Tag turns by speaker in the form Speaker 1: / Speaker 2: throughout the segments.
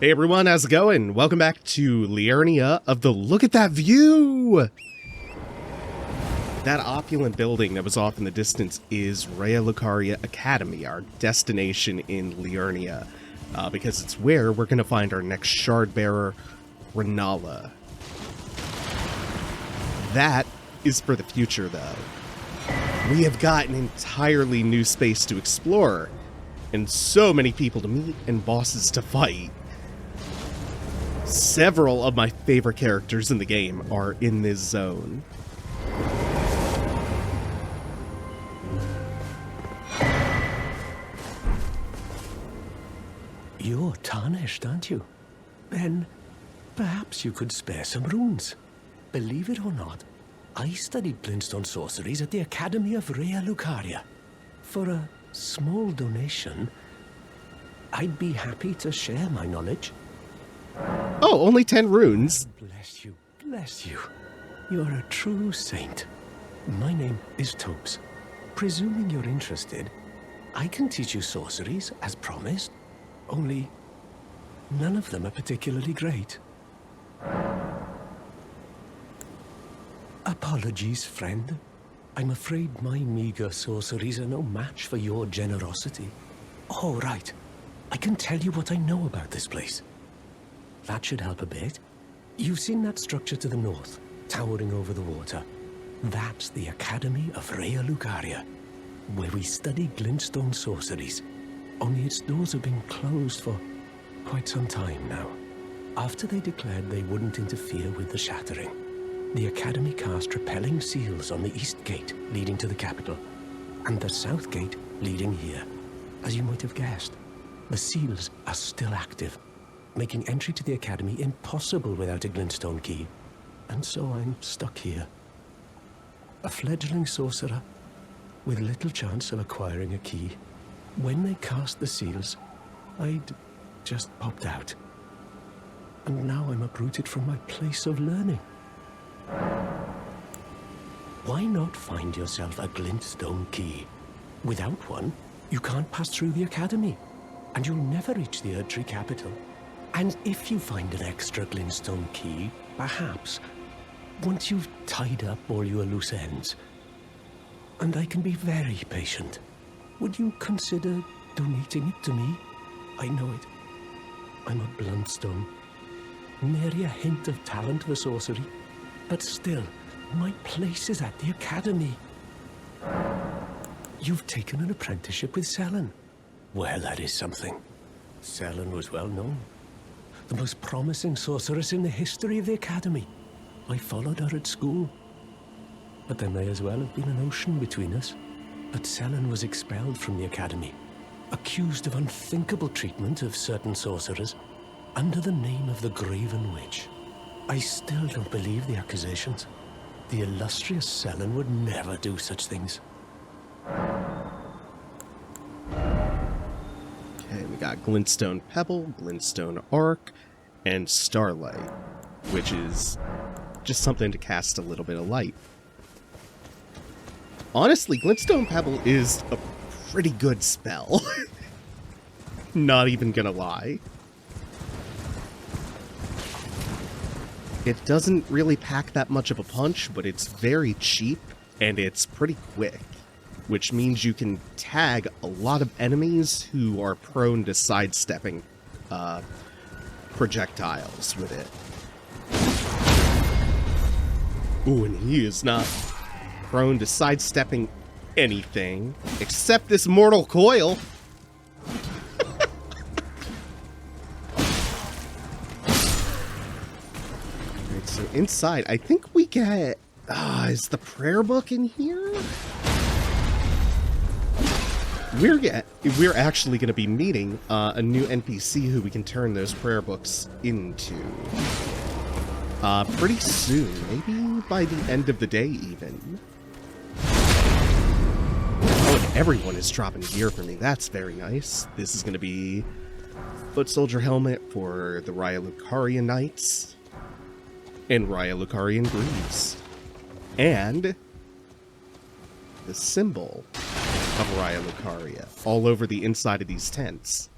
Speaker 1: Hey everyone, how's it going? Welcome back to Liurnia of the Look at That View! That opulent building that was off in the distance is Raya Lucaria Academy, our destination in Liurnia, because it's where we're going to find our next shard bearer, Renala. That is for the future, though. We have got an entirely new space to explore, and so many people to meet and bosses to fight. Several of my favorite characters in the game are in this zone.
Speaker 2: You're tarnished, aren't you? Then perhaps you could spare some runes. Believe it or not, I studied glintstone sorceries at the Academy of Raya Lucaria. For a small donation, I'd be happy to share my knowledge.
Speaker 1: Oh, only 10 runes.
Speaker 2: Bless you, bless you. You're a true saint. My name is Tobes. Presuming you're interested, I can teach you sorceries as promised. Only none of them are particularly great. Apologies, friend. I'm afraid my meager sorceries are no match for your generosity. Oh, right. I can tell you what I know about this place. That should help a bit. You've seen that structure to the north, towering over the water. That's the Academy of Raya Lucaria, where we study glintstone sorceries. Only its doors have been closed for quite some time now. After they declared they wouldn't interfere with the shattering, the Academy cast repelling seals on the east gate leading to the capital, and the south gate leading here. As you might have guessed, the seals are still active, making entry to the Academy impossible without a glintstone key. And so I'm stuck here. A fledgling sorcerer with little chance of acquiring a key. When they cast the seals, I'd just popped out. And now I'm uprooted from my place of learning. Why not find yourself a glintstone key? Without one, you can't pass through the Academy, and you'll never reach the Erdtree capital. And if you find an extra glintstone key, perhaps, once you've tied up all your loose ends, and I can be very patient, would you consider donating it to me? I know it. I'm a bluntstone. Nary a hint of talent for sorcery. But still, my place is at the Academy. You've taken an apprenticeship with Selen. Well, that is something. Selen was well known. The most promising sorceress in the history of the Academy. I followed her at school. But there may as well have been an ocean between us. But Selen was expelled from the Academy, accused of unthinkable treatment of certain sorcerers, under the name of the Graven Witch. I still don't believe the accusations. The illustrious Selen would never do such things.
Speaker 1: Okay, we got Glintstone Pebble, Glintstone Arc, and Starlight, which is just something to cast a little bit of light. Honestly, Glintstone Pebble is a pretty good spell. Not even gonna lie. It doesn't really pack that much of a punch, but it's very cheap, and it's pretty quick, which means you can tag a lot of enemies who are prone to sidestepping projectiles with it. Ooh, and he is not prone to sidestepping anything, except this mortal coil. Alright, so inside, I think we get... is the prayer book in here? We're actually going to be meeting a new NPC who we can turn those prayer books into. Pretty soon, maybe by the end of the day even. Oh, and everyone is dropping gear for me. That's very nice. This is going to be Foot Soldier Helmet for the Raya Lucaria Knights and Raya Lucarian Greaves. And the symbol of Raya Lucaria all over the inside of these tents.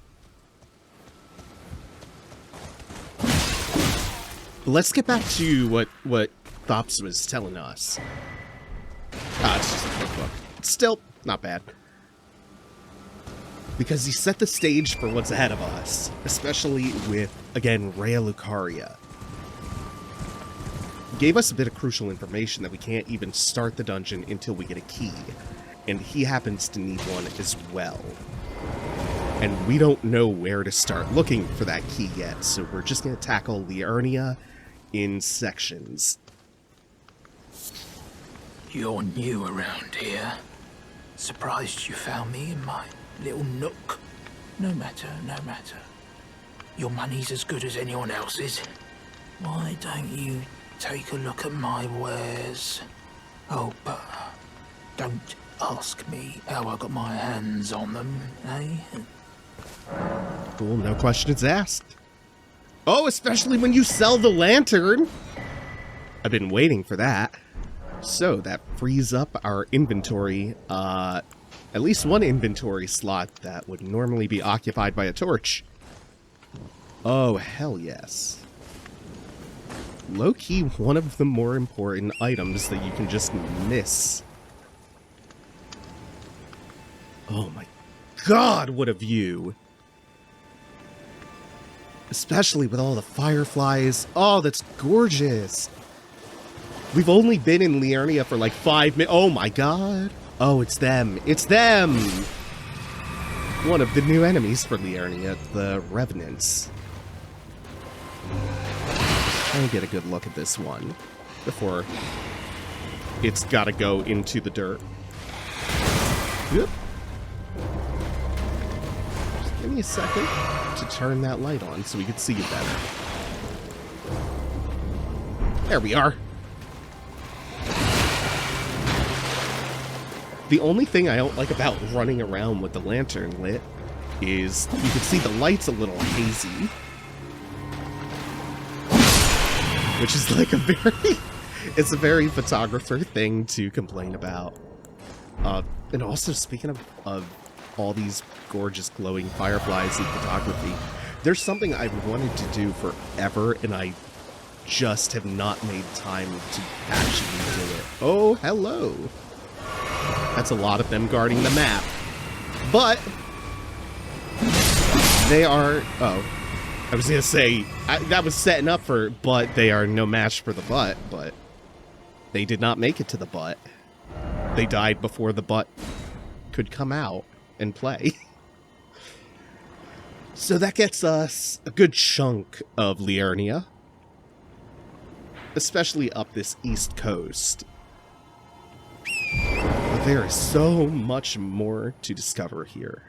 Speaker 1: let's get back to what Thops was telling us. It's just a quick book. Still, not bad. Because he set the stage for what's ahead of us, especially with, again, Rhea Lucaria. Gave us a bit of crucial information that we can't even start the dungeon until we get a key. And he happens to need one as well. And we don't know where to start looking for that key yet, so we're just going to tackle Liurnia in sections.
Speaker 3: You're new around here. Surprised you found me in my little nook. No matter, no matter. Your money's as good as anyone else's. Why don't you take a look at my wares? Oh, but don't ask me how I got my hands on them, eh?
Speaker 1: Cool, no questions asked. Oh, especially when you sell the lantern! I've been waiting for that. So, that frees up our inventory, at least one inventory slot that would normally be occupied by a torch. Oh, hell yes. Low-key, one of the more important items that you can just miss. Oh my god, what a view! Especially with all the fireflies. Oh, that's gorgeous! We've only been in Liurnia for like 5 minutes. Oh my god. Oh, it's them. It's them! One of the new enemies for Liurnia, the Revenants. Try and get a good look at this one before it's gotta go into the dirt. Yep. Just give me a second to turn that light on so we can see it better. There we are. The only thing I don't like about running around with the lantern lit is you can see the light's a little hazy. Which is like a it's a very photographer thing to complain about. And also, speaking of all these gorgeous glowing fireflies and photography, there's something I've wanted to do forever, and I just have not made time to actually do it. Oh, hello! That's a lot of them guarding the map. But they are... Oh, I was going to say, that was setting up for, but they are no match for the butt, but they did not make it to the butt. They died before the butt could come out and play. So that gets us a good chunk of Liurnia, especially up this east coast. But there is so much more to discover here.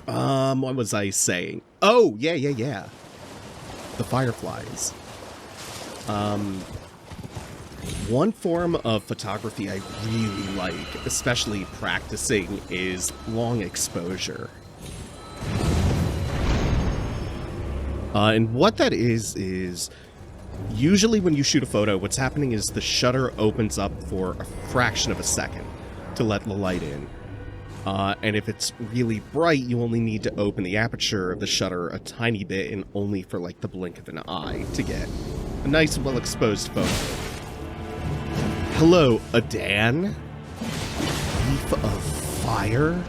Speaker 1: What was I saying? Oh, yeah. The fireflies. One form of photography I really like, especially practicing, is long exposure. And what that is usually when you shoot a photo, what's happening is the shutter opens up for a fraction of a second to let the light in. And if it's really bright, you only need to open the aperture of the shutter a tiny bit and only for like the blink of an eye to get a nice, well-exposed photo. Hello, Adan? Leaf of Fire?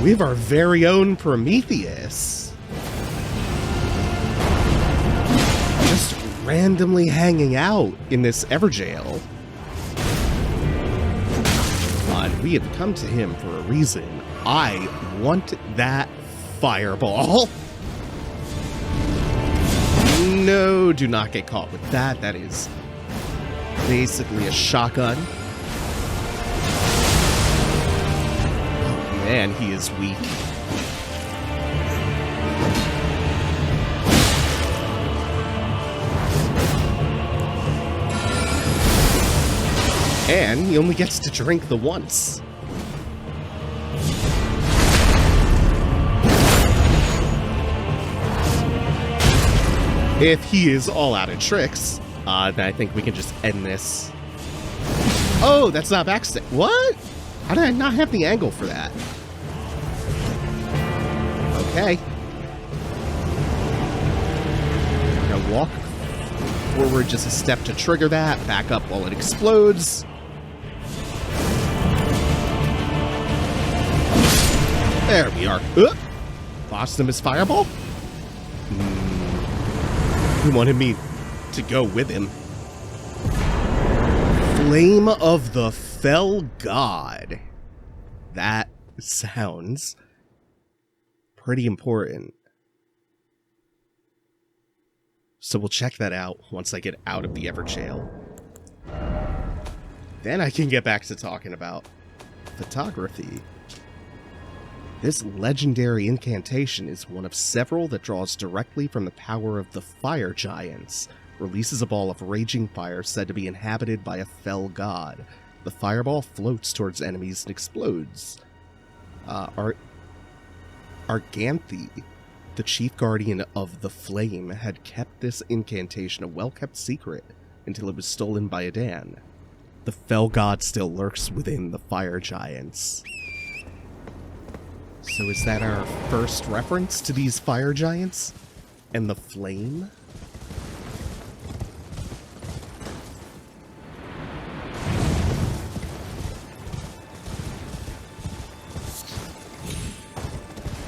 Speaker 1: We have our very own Prometheus. Just randomly hanging out in this Everjail. We have come to him for a reason. I want that fireball. No, do not get caught with that. That is basically a shotgun. Oh man, he is weak. And he only gets to drink the once. If he is all out of tricks, then I think we can just end this. Oh, that's not backstep. What? How did I not have the angle for that? Okay. walk forward just a step to trigger that, back up while it explodes. There we are. Lost him as fireball? He wanted me to go with him. Flame of the Fell God. That sounds pretty important. So we'll check that out once I get out of the Everjail. Then I can get back to talking about photography. This legendary incantation is one of several that draws directly from the power of the fire giants. Releases a ball of raging fire said to be inhabited by a fell god. The fireball floats towards enemies and explodes. Arganthi, the chief guardian of the flame, had kept this incantation a well-kept secret until it was stolen by Adan. The fell god still lurks within the fire giants. So is that our first reference to these fire giants? And the flame?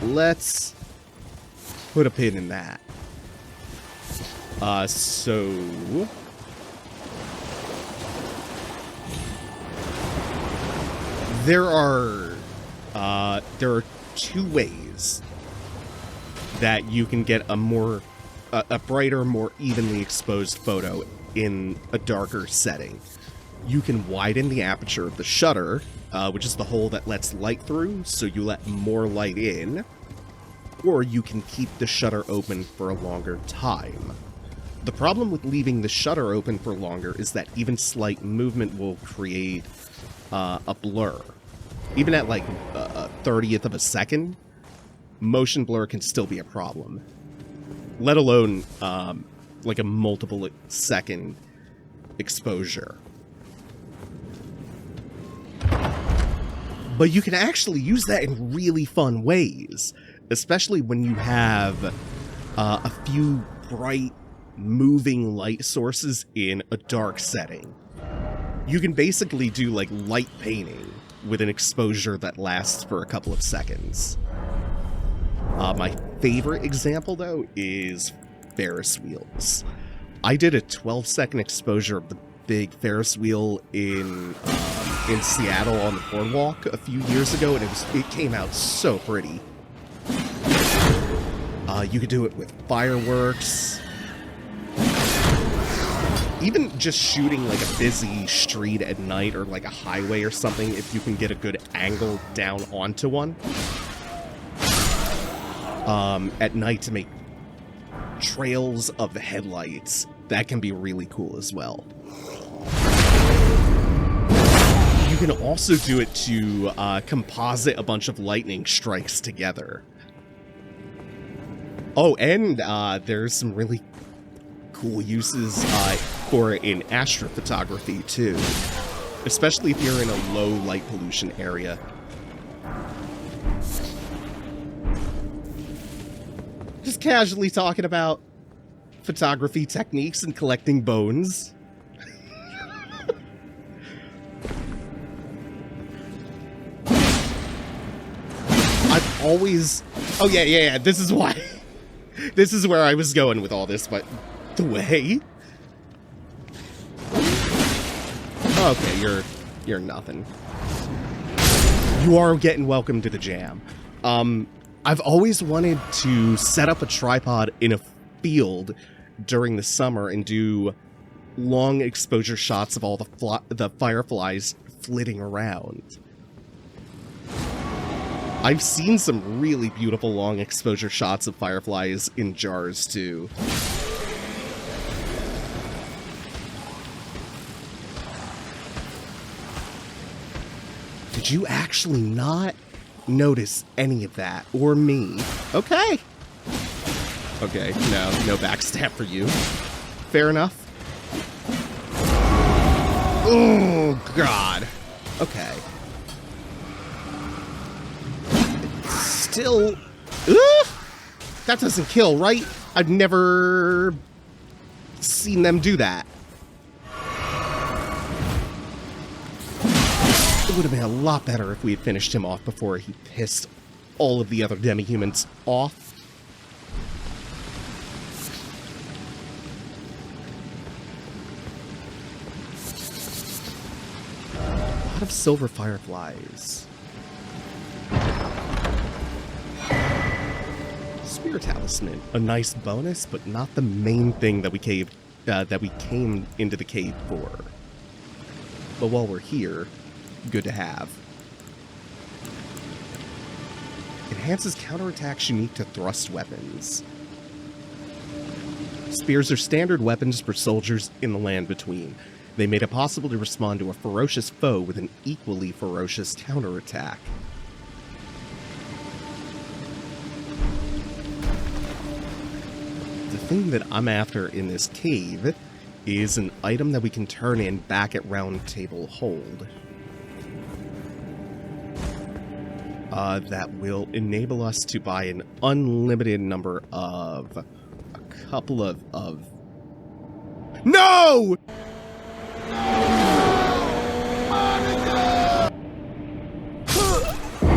Speaker 1: Let's put a pin in that. So there are two ways that you can get a brighter, more evenly exposed photo in a darker setting. You can widen the aperture of the shutter, which is the hole that lets light through, so you let more light in, or you can keep the shutter open for a longer time. The problem with leaving the shutter open for longer is that even slight movement will create a blur. Even at like a 30th of a second, motion blur can still be a problem. Let alone like a multiple second exposure. But you can actually use that in really fun ways, especially when you have a few bright, moving light sources in a dark setting. You can basically do like light painting with an exposure that lasts for a couple of seconds. My favorite example, though, is Ferris wheels. I did a 12-second exposure of the big Ferris wheel in Seattle on the boardwalk a few years ago, and it came out so pretty. You could do it with fireworks. Even just shooting like a busy street at night or like a highway or something, if you can get a good angle down onto one. At night to make trails of the headlights, that can be really cool as well. You can also do it to composite a bunch of lightning strikes together. Oh, and there's some really cool uses for it in astrophotography too, especially if you're in a low light pollution area. Just casually talking about photography techniques and collecting bones. I've always... Oh yeah, this is why... This is where I was going with all this, but... The way? Okay, you're nothing. You are getting welcome to the jam. I've always wanted to set up a tripod in a field during the summer and do long exposure shots of all the fireflies flitting around. I've seen some really beautiful long exposure shots of fireflies in jars too. Did you actually not notice any of that? Or me? Okay. Okay, no backstab for you. Fair enough. Oh, God. Okay. Still... that doesn't kill, right? I've never seen them do that. It would have been a lot better if we had finished him off before he pissed all of the other demi-humans off. A lot of silver fireflies. Spear talisman, a nice bonus, but not the main thing that we came into the cave for. But while we're here, good to have. Enhances counterattacks unique to thrust weapons. Spears are standard weapons for soldiers in the land between. They made it possible to respond to a ferocious foe with an equally ferocious counterattack. The thing that I'm after in this cave is an item that we can turn in back at Round Table Hold. That will enable us to buy an unlimited number of... a couple of... No!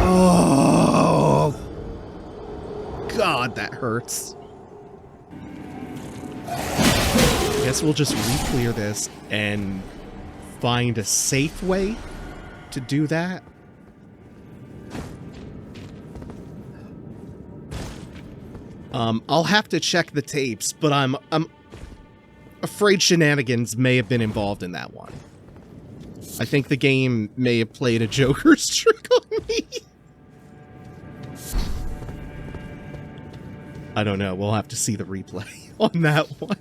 Speaker 1: Oh! God, that hurts. Guess we'll just re-clear this and find a safe way to do that. I'll have to check the tapes, but I'm afraid shenanigans may have been involved in that one. I think the game may have played a Joker's trick on me. I don't know. We'll have to see the replay on that one.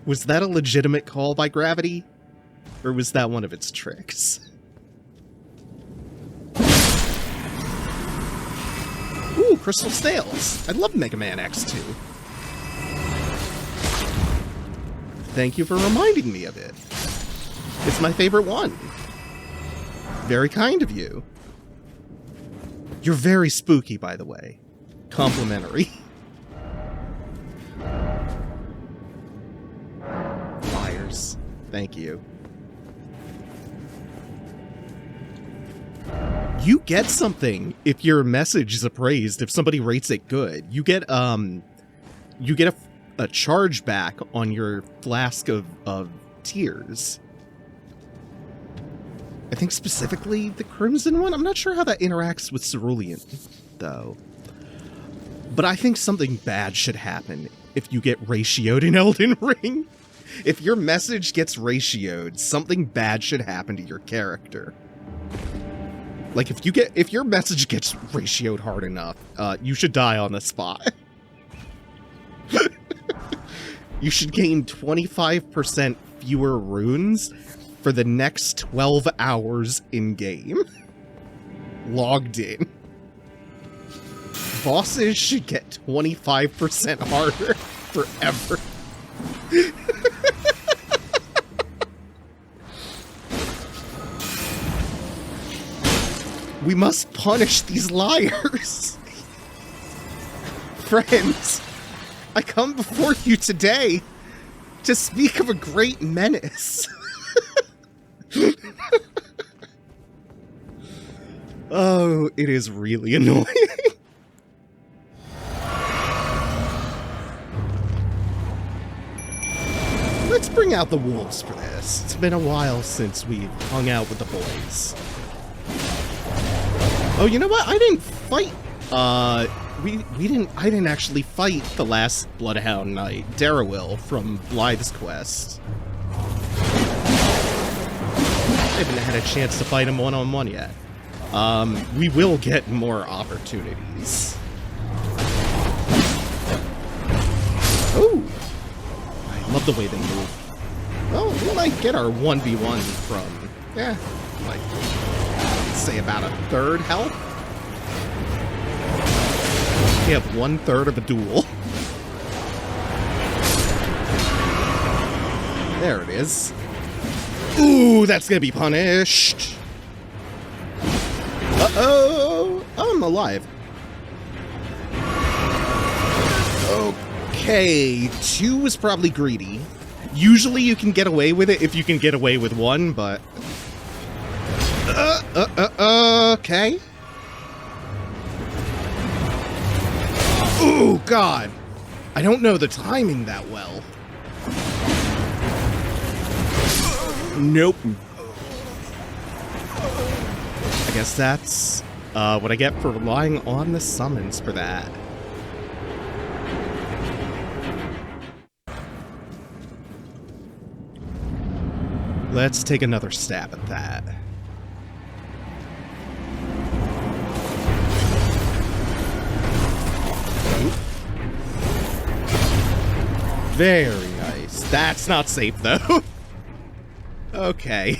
Speaker 1: Was that a legitimate call by Gravity? Or was that one of its tricks? Ooh, Crystal Snails. I love Mega Man X2. Thank you for reminding me of it. It's my favorite one. Very kind of you. You're very spooky, by the way. Complimentary. Liars. Thank you. You get something if your message is appraised, if somebody rates it good. You get a charge back on your flask of tears. I think specifically the Crimson one. I'm not sure how that interacts with Cerulean, though. But I think something bad should happen if you get ratioed in Elden Ring. If your message gets ratioed, something bad should happen to your character. Like, if your message gets ratioed hard enough, you should die on the spot. You should gain 25% fewer runes for the next 12 hours in-game. Logged in. Bosses should get 25% harder forever. We must punish these liars. Friends, I come before you today to speak of a great menace. Oh, it is really annoying. Let's bring out the wolves for this. It's been a while since we've hung out with the boys. Oh, you know what? I didn't fight. I didn't actually fight the last Bloodhound Knight, Darrowil, from Blythe's quest. I haven't had a chance to fight him one-on-one yet. We will get more opportunities. Oh! I love the way they move. Well, we might get our 1v1 from, like, say about a third health. We have 1/3 of a duel. There it is. Ooh, that's gonna be punished. Uh-oh! Oh, I'm alive. Okay, 2 was probably greedy. Usually you can get away with it if you can get away with one, but... okay. Oh, God. I don't know the timing that well. Nope. I guess that's what I get for relying on the summons for that. Let's take another stab at that. Very nice. That's not safe, though. Okay.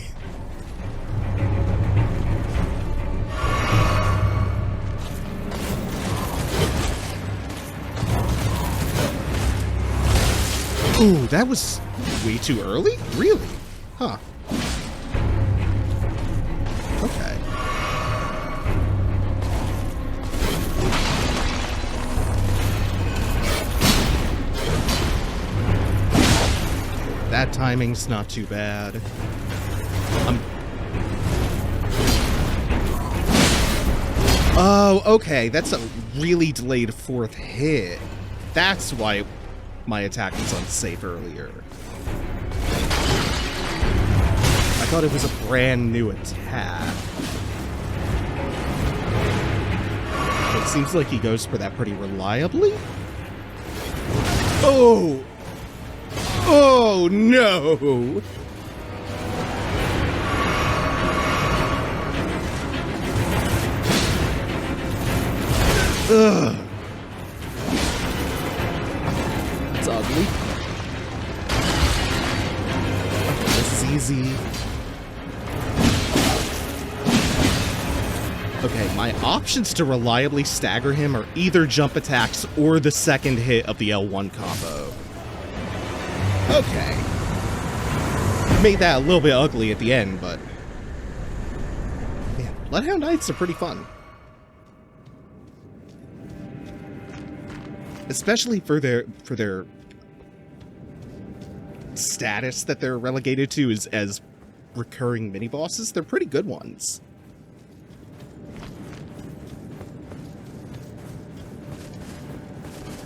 Speaker 1: Ooh, that was way too early? Really? Huh. Okay. That timing's not too bad. Oh, okay. That's a really delayed fourth hit. That's why my attack was unsafe earlier. I thought it was a brand new attack. It seems like he goes for that pretty reliably. Oh! Oh, no! Ugh. It's ugly. Okay, this is easy. Okay, my options to reliably stagger him are either jump attacks or the second hit of the L1 combo. Okay. Made that a little bit ugly at the end, but... man, Bloodhound Knights are pretty fun. Especially for their status that they're relegated to as recurring mini-bosses. They're pretty good ones.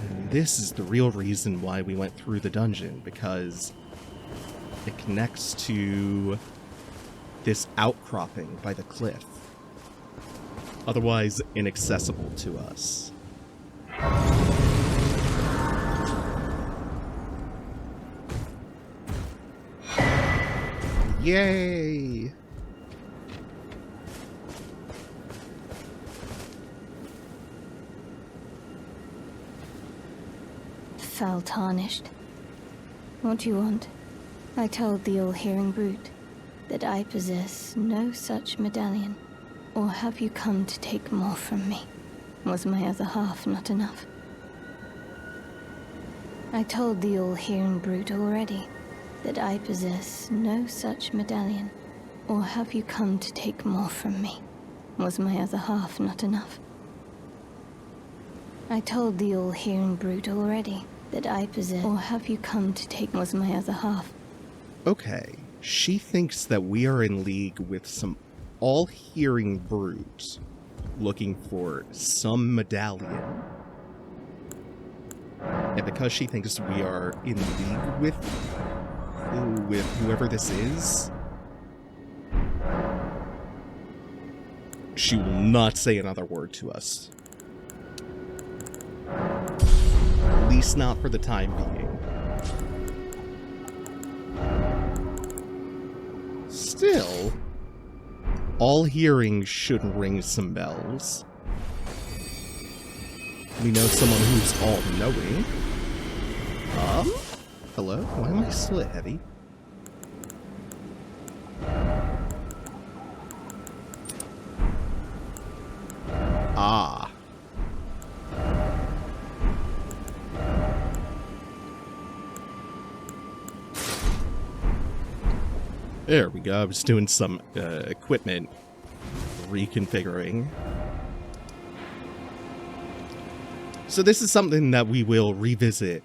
Speaker 1: And this is the real reason why we went through the dungeon, because it connects to this outcropping by the cliff. Otherwise inaccessible to us. Yay!
Speaker 4: Foul tarnished. What do you want? I told the all-hearing brute that I possess no such medallion. Or have you come to take more from me? Was my other half not enough? I told the all-hearing brute already that I possess no such medallion. Or have you come to take more from me? Was my other half not enough? I told the all-hearing brute already that I possess... or have you come to take... was my other half?
Speaker 1: Okay, she thinks that we are in league with some all-hearing brute looking for some medallion. And because she thinks we are in league with whoever this is, she will not say another word to us. At least not for the time being. Still, all hearing should ring some bells. We know someone who's all-knowing. Hello? Why am I still at heavy? Ah. There we go. I was doing some equipment reconfiguring. So this is something that we will revisit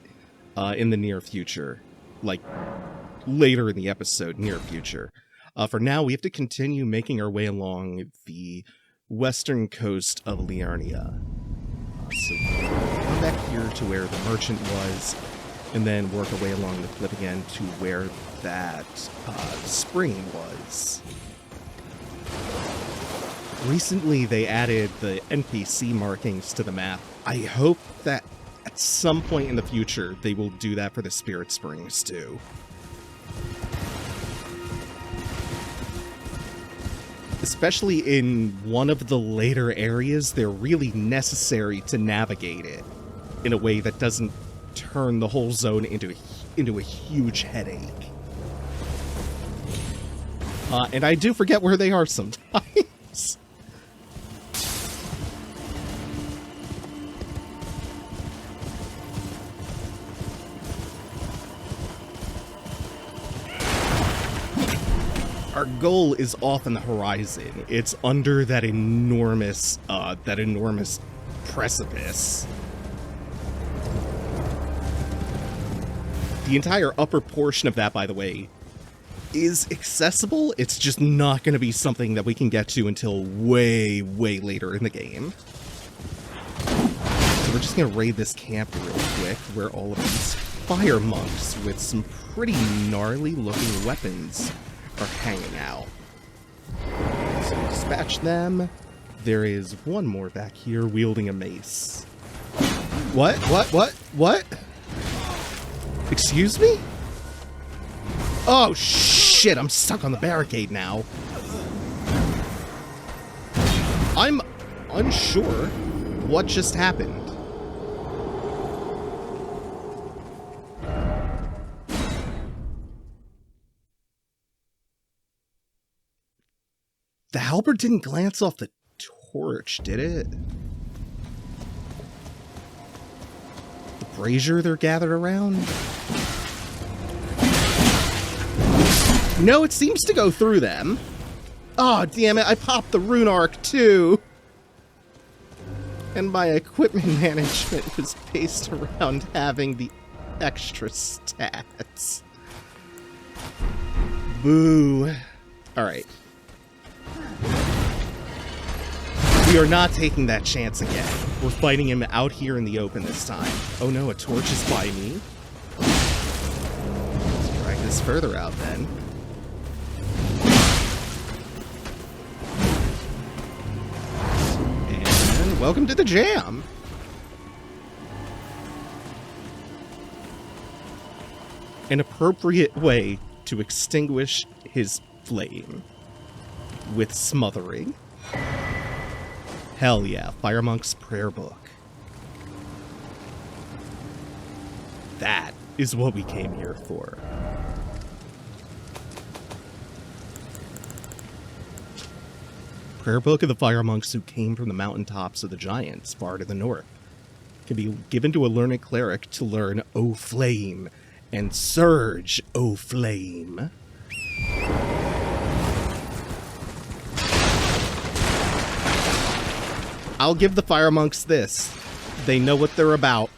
Speaker 1: in the near future. like, later in the episode, near future. For now, we have to continue making our way along the western coast of Liurnia. So we'll come back here to where the merchant was, and then work our way along the cliff again to where that spring was. Recently, they added the NPC markings to the map. I hope that at some point in the future, they will do that for the Spirit Springs too. Especially in one of the later areas, they're really necessary to navigate it in a way that doesn't turn the whole zone into a huge headache. And I do forget where they are sometimes. Our goal is off on the horizon. It's under that enormous precipice. The entire upper portion of that, by the way, is accessible. It's just not going to be something that we can get to until way, way later in the game. So we're just going to raid this camp real quick, where all of these fire monks with some pretty gnarly looking weapons are hanging out. So dispatch them. There is one more back here wielding a mace. What? Excuse me? Oh shit, I'm stuck on the barricade now. I'm unsure what just happened. The halberd didn't glance off the torch, did it? The brazier they're gathered around? No, it seems to go through them. Oh, damn it, I popped the rune arc too. And my equipment management was based around having the extra stats. Boo. Alright. We are not taking that chance again. We're fighting him out here in the open this time. Oh no, a torch is by me. Let's drag this further out then. And welcome to the jam! An appropriate way to extinguish his flame. With smothering. Hell yeah, Fire Monk's prayer book. That is what we came here for. Prayer book of the Fire Monks who came from the mountaintops of the Giants far to the north. Can be given to a learned cleric to learn O Flame and Surge O Flame. I'll give the Fire Monks this. They know what they're about.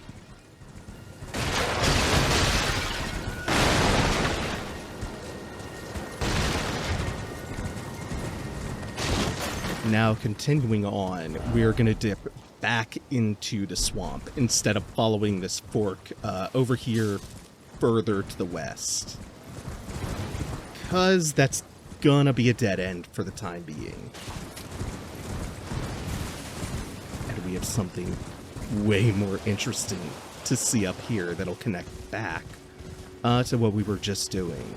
Speaker 1: Now, continuing on, we're going to dip back into the swamp instead of following this fork over here further to the west. Because that's gonna be a dead end for the time being. We have something way more interesting to see up here that'll connect back to what we were just doing.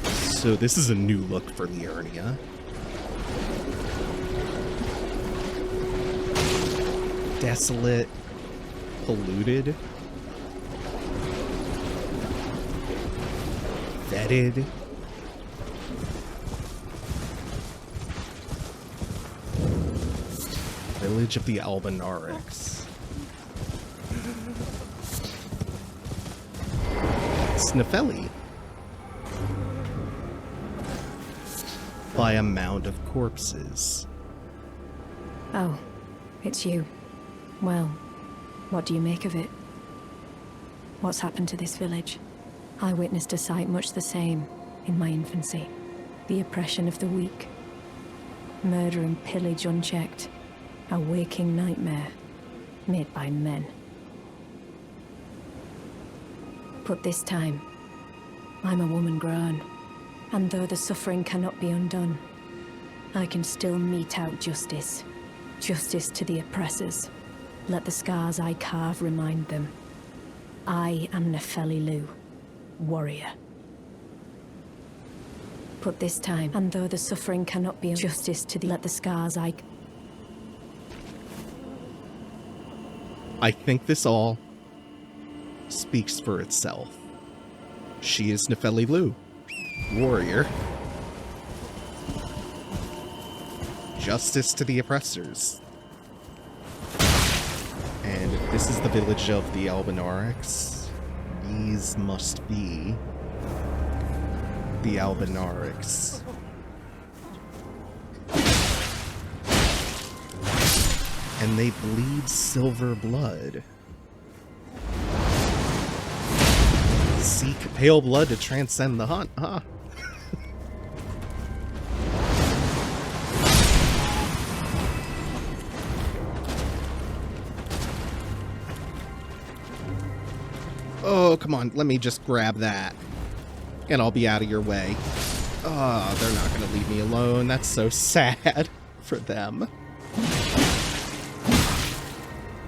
Speaker 1: So this is a new look for Liurnia. Desolate, polluted, vetted. Village of the Albinarix. Snefeli. By a mound of corpses.
Speaker 4: Oh,
Speaker 5: It's you. Well, what do you make of it? What's happened to this village? I witnessed a sight much the same in my infancy. The oppression of the weak. Murder and pillage unchecked. A waking nightmare made by men. But this time, I'm a woman grown. And though the suffering cannot be undone, I can still mete out justice. Justice to the oppressors. Let the scars I carve remind them. I am Nepheli, warrior. But this time, and though the suffering cannot be justice to the let the scars I
Speaker 1: think this all speaks for itself. She is Nepheli, warrior. Justice to the oppressors. And if this is the village of the Albinaurics, these must be the Albinaurics. And they bleed silver blood. Seek pale blood to transcend the hunt, huh? Oh, come on, let me just grab that. And I'll be out of your way. Oh, they're not gonna leave me alone. That's so sad for them.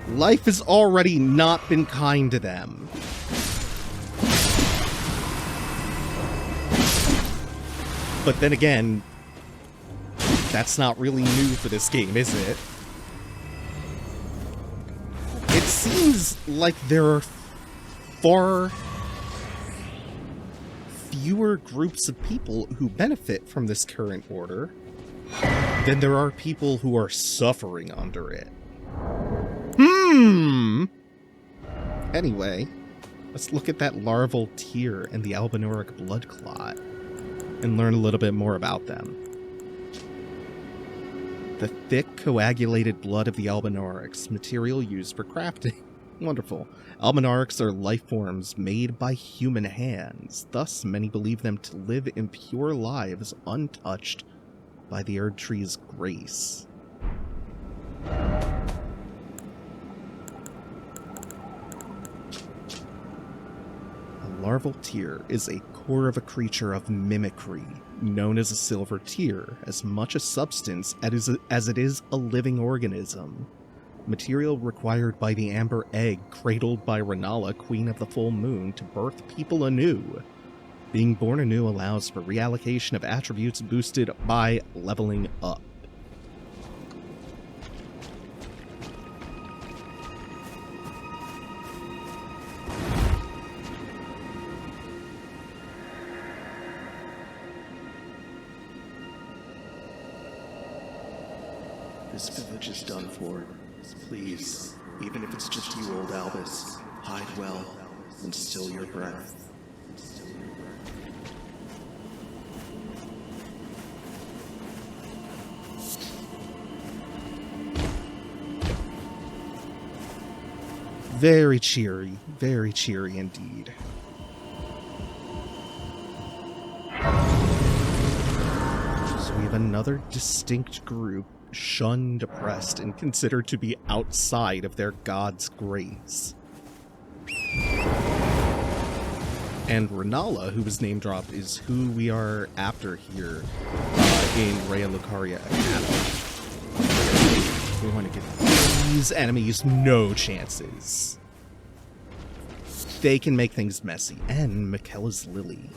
Speaker 1: Life has already not been kind to them. But then again, that's not really new for this game, is it? It seems like there are far fewer groups of people who benefit from this current order than there are people who are suffering under it. Anyway, let's look at that larval tear and the Albinauric blood clot and learn a little bit more about them. The thick, coagulated blood of the Albinaurics, material used for crafting. Wonderful. Albinaurics are life forms made by human hands. Thus, many believe them to live in pure lives untouched by the Erdtree's grace. A larval tear is a core of a creature of mimicry, known as a silver tear, as much a substance as it is a living organism. Material required by the amber egg cradled by Renala, Queen of the Full Moon, to birth people anew. Being born anew allows for reallocation of attributes boosted by leveling up.
Speaker 6: This village is done for. Please, even if it's just you, old Albus, hide well and still your breath.
Speaker 1: Very cheery indeed. So we have another distinct group shunned, oppressed, and considered to be outside of their god's grace. And Renala, who was name dropped, is who we are after here in Raya Lucaria Academy. We want to give these enemies no chances. They can make things messy. And Miquella's Lily.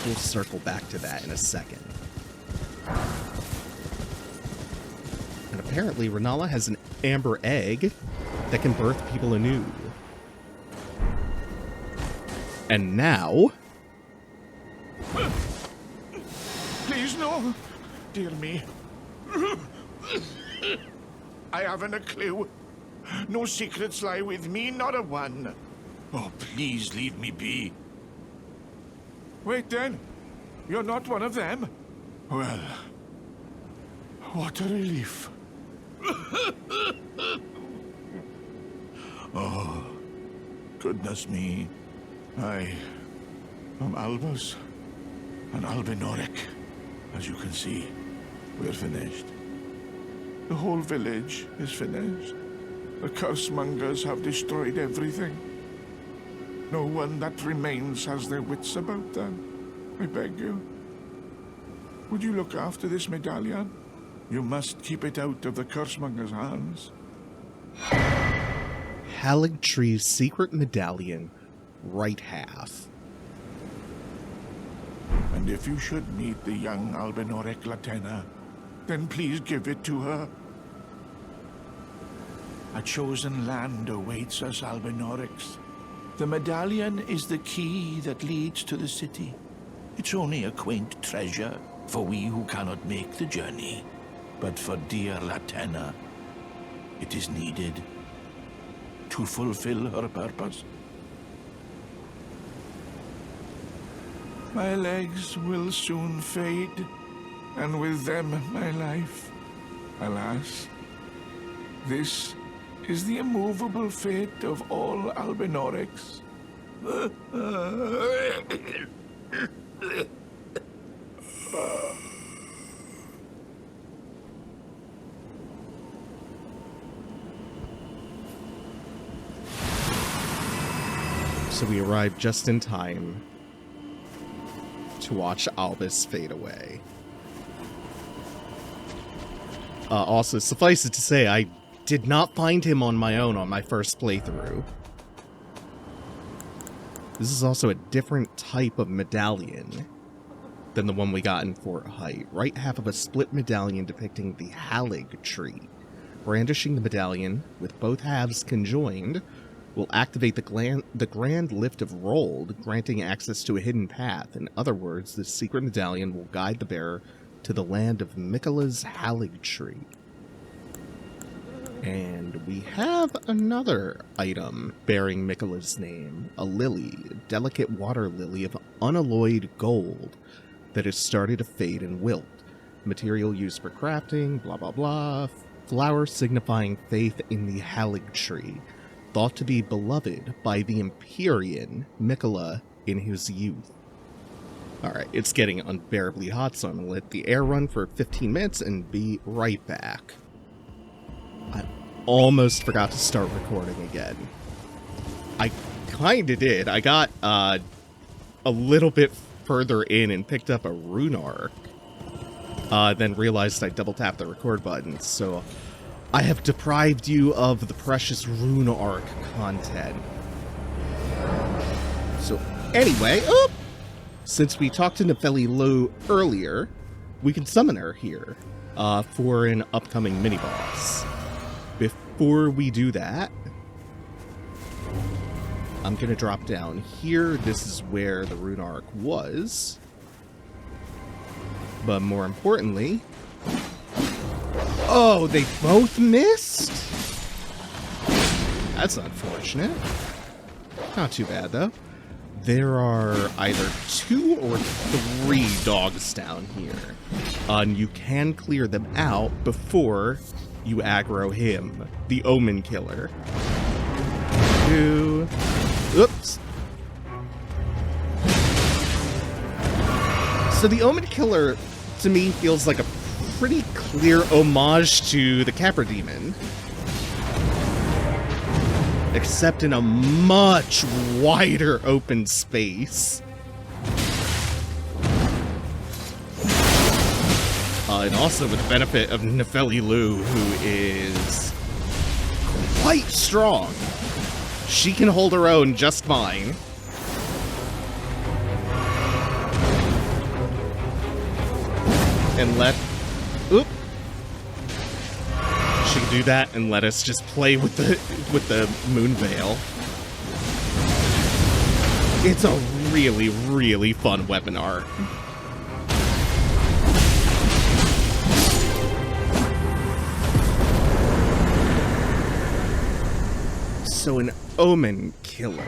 Speaker 1: We'll circle back to that in a second. And apparently Renala has an amber egg that can birth people anew. And now...
Speaker 7: Please, no. Dear me. I haven't a clue. No secrets lie with me, not a one. Oh, please leave me be. Wait then. You're not one of them? Well, What a relief. Oh, goodness me. I am Albus, an Albinoric. As you can see, we're finished. The whole village is finished. The cursemongers have destroyed everything. No one that remains has their wits about them. I beg you. Would you look after this medallion? You must keep it out of the cursemonger's hands.
Speaker 1: Haligtree's secret medallion, right half.
Speaker 7: And if you should meet the young Albinoric Latenna, then please give it to her. A chosen land awaits us Albinorics. The medallion is the key that leads to the city. It's only a quaint treasure for we who cannot make the journey. But for dear Latenna, it is needed to fulfill her purpose. My legs will soon fade, and with them my life. Alas, this is the immovable fate of all Albinorics.
Speaker 1: So we arrived just in time to watch Albus fade away. Also, suffice it to say, I did not find him on my own on my first playthrough. This is also a different type of medallion than the one we got in Fort Height. Right half of a split medallion depicting the Haligtree. Brandishing the medallion, with both halves conjoined, will activate the grand lift of Rold, granting access to a hidden path. In other words, this secret medallion will guide the bearer to the land of Miquella's Haligtree. And we have another item bearing Miquella's name, a lily, a delicate water lily of unalloyed gold that has started to fade and wilt. Material used for crafting, blah blah blah, flower signifying faith in the Haligtree, thought to be beloved by the Empyrean Miquella in his youth. Alright, it's getting unbearably hot, so I'm going to let the air run for 15 minutes and be right back. I almost forgot to start recording again. I kinda did. I got a little bit further in and picked up a rune arc. Then realized I double tapped the record button, so I have deprived you of the precious rune arc content. So anyway, since we talked to Nepheli earlier, we can summon her here for an upcoming mini-boss. Before we do that, I'm going to drop down here. This is where the rune arc was. But more importantly... Oh, they both missed? That's unfortunate. Not too bad, though. There are either 2 or 3 dogs down here. And you can clear them out before you aggro him, the Omen Killer. Oops. So the Omen Killer, to me, feels like a pretty clear homage to the Capra Demon. Except in a much wider open space. And also with the benefit of Nepheli, who is quite strong. She can hold her own just fine. And oop. She can do that and let us just play with the moon veil. It's a really, really fun weapon art. So an Omen Killer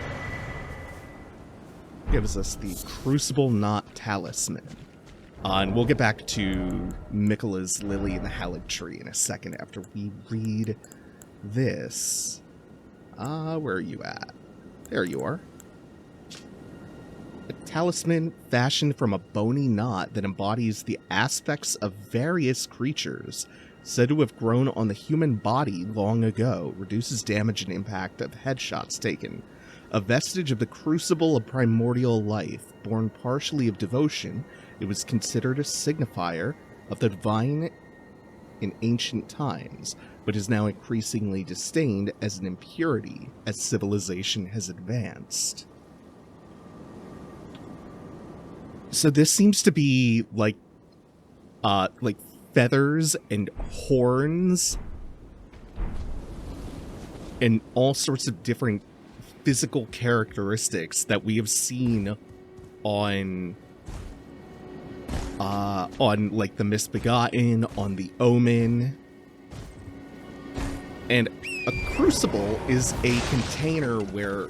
Speaker 1: gives us the Crucible Knot Talisman. And we'll get back to Miquella's Lily and the Haligtree in a second after we read this. Where are you at? There you are. A talisman fashioned from a bony knot that embodies the aspects of various creatures said to have grown on the human body long ago, reduces damage and impact of headshots taken. A vestige of the crucible of primordial life, born partially of devotion, it was considered a signifier of the divine in ancient times, but is now increasingly disdained as an impurity as civilization has advanced. So this seems to be like feathers and horns and all sorts of different physical characteristics that we have seen on like the Misbegotten, on the Omen. And a crucible is a container where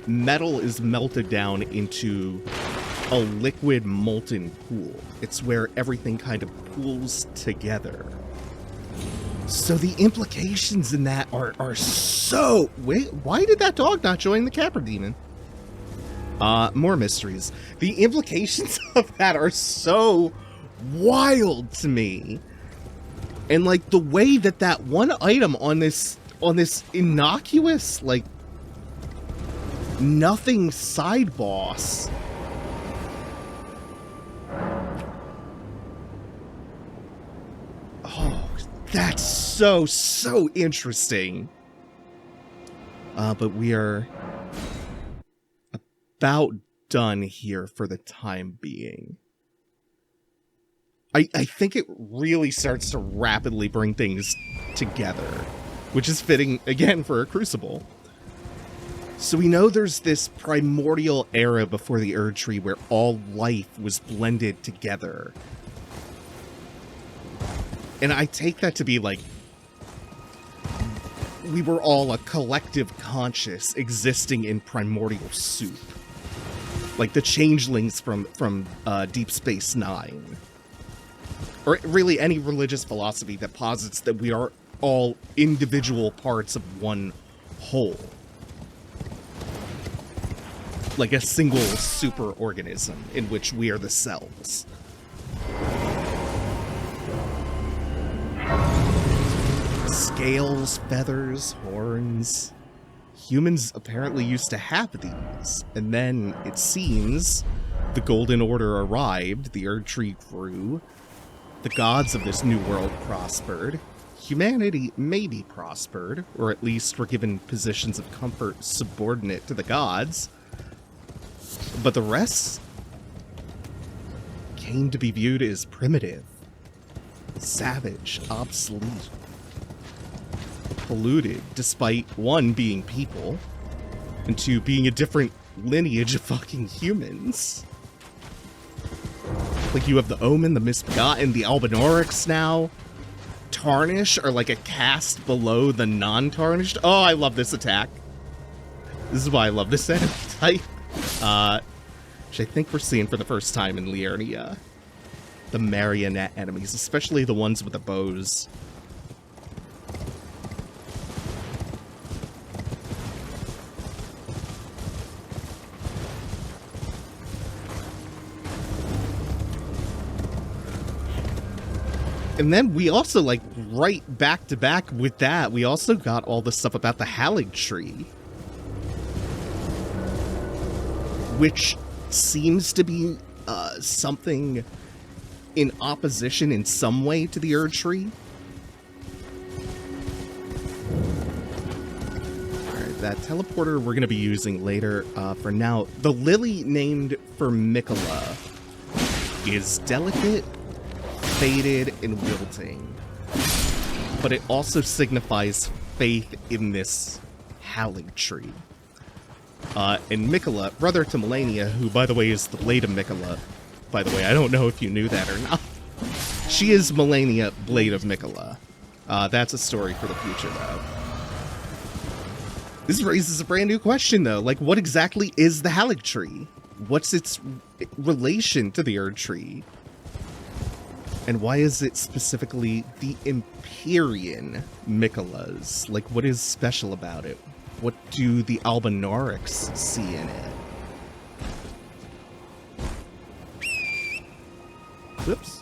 Speaker 1: metal is melted down into a liquid molten pool. It's where everything kind of pools together. So the implications in that are so... Wait, why did that dog not join the Capra Demon? More mysteries. The implications of that are so wild to me. And like the way that that one item on this innocuous, like, nothing side boss that's so interesting. But we are about done here for the time being. I think it really starts to rapidly bring things together, which is fitting, again, for a Crucible. So we know there's this primordial era before the Erdtree where all life was blended together. And I take that to be like, we were all a collective conscious existing in primordial soup. Like the changelings from Deep Space Nine. Or really any religious philosophy that posits that we are all individual parts of one whole. Like a single superorganism in which we are the cells. Scales, feathers, horns. Humans apparently used to have these, and then, it seems, the Golden Order arrived, the Erdtree grew, the gods of this new world prospered, humanity maybe prospered, or at least were given positions of comfort subordinate to the gods, but the rest came to be viewed as primitive, savage, obsolete, polluted, despite one being people, and two being a different lineage of fucking humans. Like you have the Omen, the Misbegotten, the Albinaurics now. Tarnish are like a caste below the non-tarnished. Oh, I love this attack. This is why I love this enemy type. Which I think we're seeing for the first time in Liurnia. The marionette enemies, especially the ones with the bows. And then we also, like, right back to back with that, we also got all the stuff about the Haligtree. Which seems to be something in opposition in some way to the Erdtree. Alright, that teleporter we're going to be using later. For now, the lily named for Miquella is delicate, faded, and wilting, but it also signifies faith in this Haligtree. And Miquella, brother to Melania, who by the way is the Blade of Miquella, by the way, I don't know if you knew that or not. She is Melania, Blade of Miquella. That's a story for the future, though. This raises a brand new question, though. Like, what exactly is the Haligtree? What's its relation to the Erdtree? And why is it specifically the Empyrean Miquellas? Like, what is special about it? What do the Albinorics see in it? Whoops.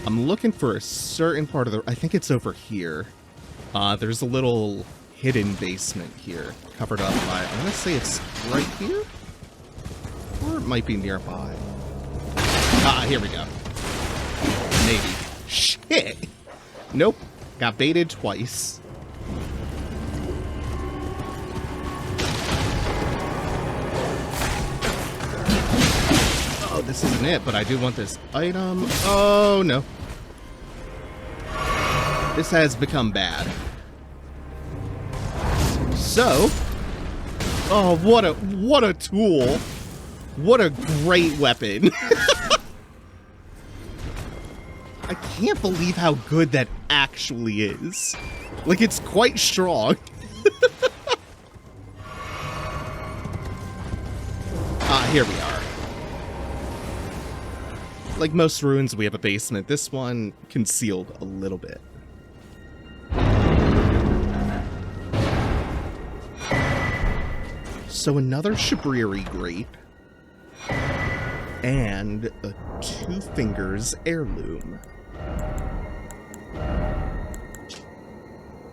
Speaker 1: I'm looking for a certain part of the... I think it's over here. There's a little hidden basement here, covered up by... I'm gonna say it's right here? Or it might be nearby. Ah, here we go. Maybe. Shit! Nope. Got baited twice. Oh, this isn't it, but I do want this item. Oh, no. This has become bad. So, oh, what a tool. What a great weapon. I can't believe how good that actually is. Like, it's quite strong. Here we are. Like most ruins, we have a basement. This one concealed a little bit. So another Shabriri grape. And a 2 Fingers heirloom.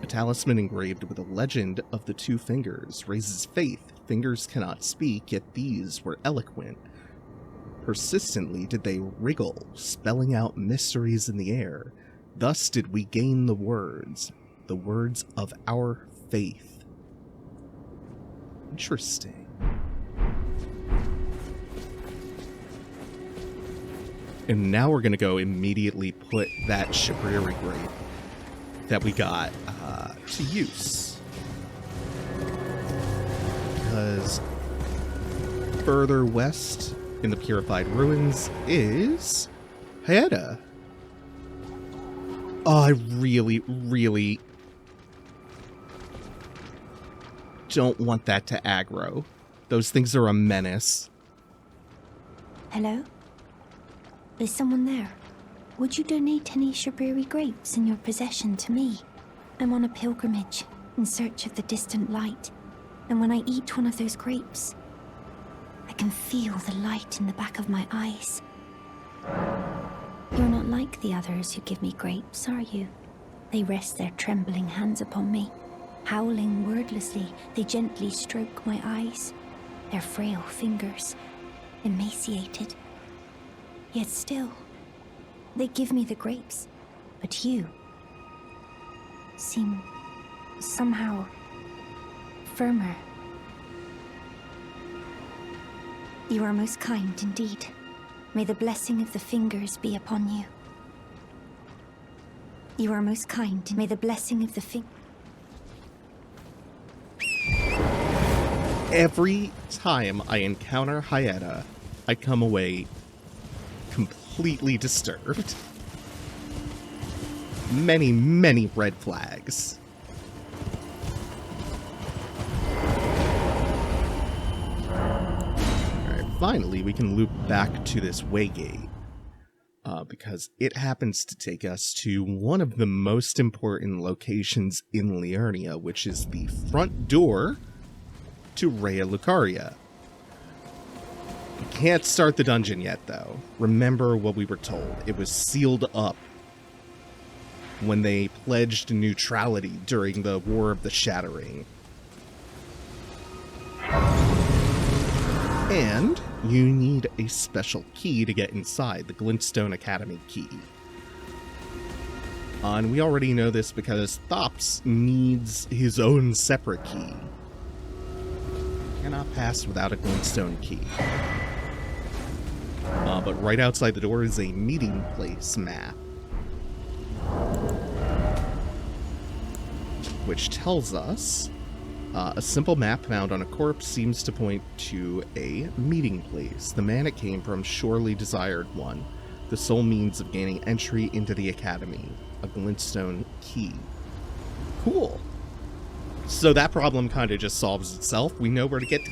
Speaker 1: A talisman engraved with a legend of the 2 fingers raises faith. Fingers cannot speak, yet these were eloquent. Persistently did they wriggle, spelling out mysteries in the air. Thus did we gain the words of our faith. Interesting. And now we're going to go immediately put that Shabriri grape that we got to use. Because further west in the Purified Ruins is Hyetta. Oh, I really, really don't want that to aggro. Those things are a menace.
Speaker 8: Hello? Is someone there? Would you donate any Shabriri grapes in your possession to me? I'm on a pilgrimage in search of the distant light, and when I eat one of those grapes, I can feel the light in the back of my eyes. You're not like the others who give me grapes, are you? They rest their trembling hands upon me. Howling wordlessly, they gently stroke my eyes, their frail fingers, emaciated. Yet still, they give me the grapes. But you seem somehow firmer. You are most kind indeed. May the blessing of the fingers be upon you. You are most kind. May the blessing of the
Speaker 1: Every time I encounter Hyetta, I come away completely disturbed. Many, many red flags. Alright, finally we can loop back to this waygate. Because it happens to take us to one of the most important locations in Liurnia, which is the front door to Raya Lucaria. We can't start the dungeon yet, though. Remember what we were told. It was sealed up when they pledged neutrality during the War of the Shattering. And you need a special key to get inside, the Glintstone Academy key. And we already know this because Thops needs his own separate key. Cannot pass without a Glintstone key. But right outside the door is a meeting place map, which tells us a simple map found on a corpse seems to point to a meeting place. The man it came from surely desired one, the sole means of gaining entry into the academy, a Glintstone key. Cool. So that problem kind of just solves itself. We know where to get,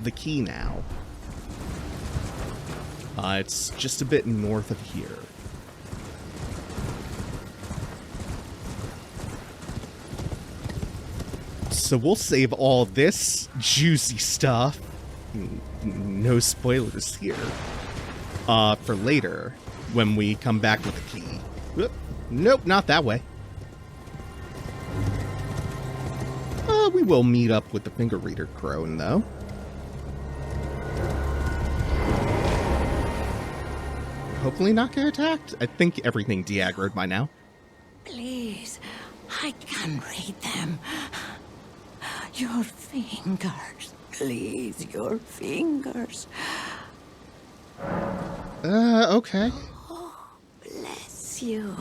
Speaker 1: the key now. It's just a bit north of here. So we'll save all this juicy stuff, no spoilers here, for later when we come back with the key. Whoop. Nope, not that way. We will meet up with the finger reader crone, though. Hopefully not get attacked. I think everything de-aggroed by now.
Speaker 9: Please, I can read them. Your fingers, please, your fingers.
Speaker 1: Okay.
Speaker 9: Oh, bless you.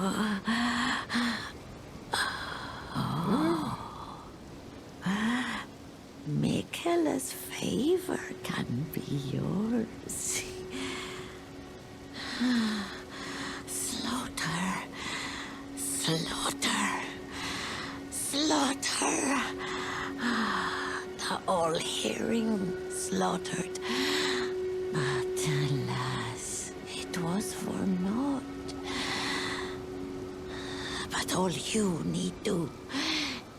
Speaker 9: Miquella's favor can be yours. Slaughter, slaughter, slaughter. The all-hearing slaughtered. But alas, it was for naught. But all you need do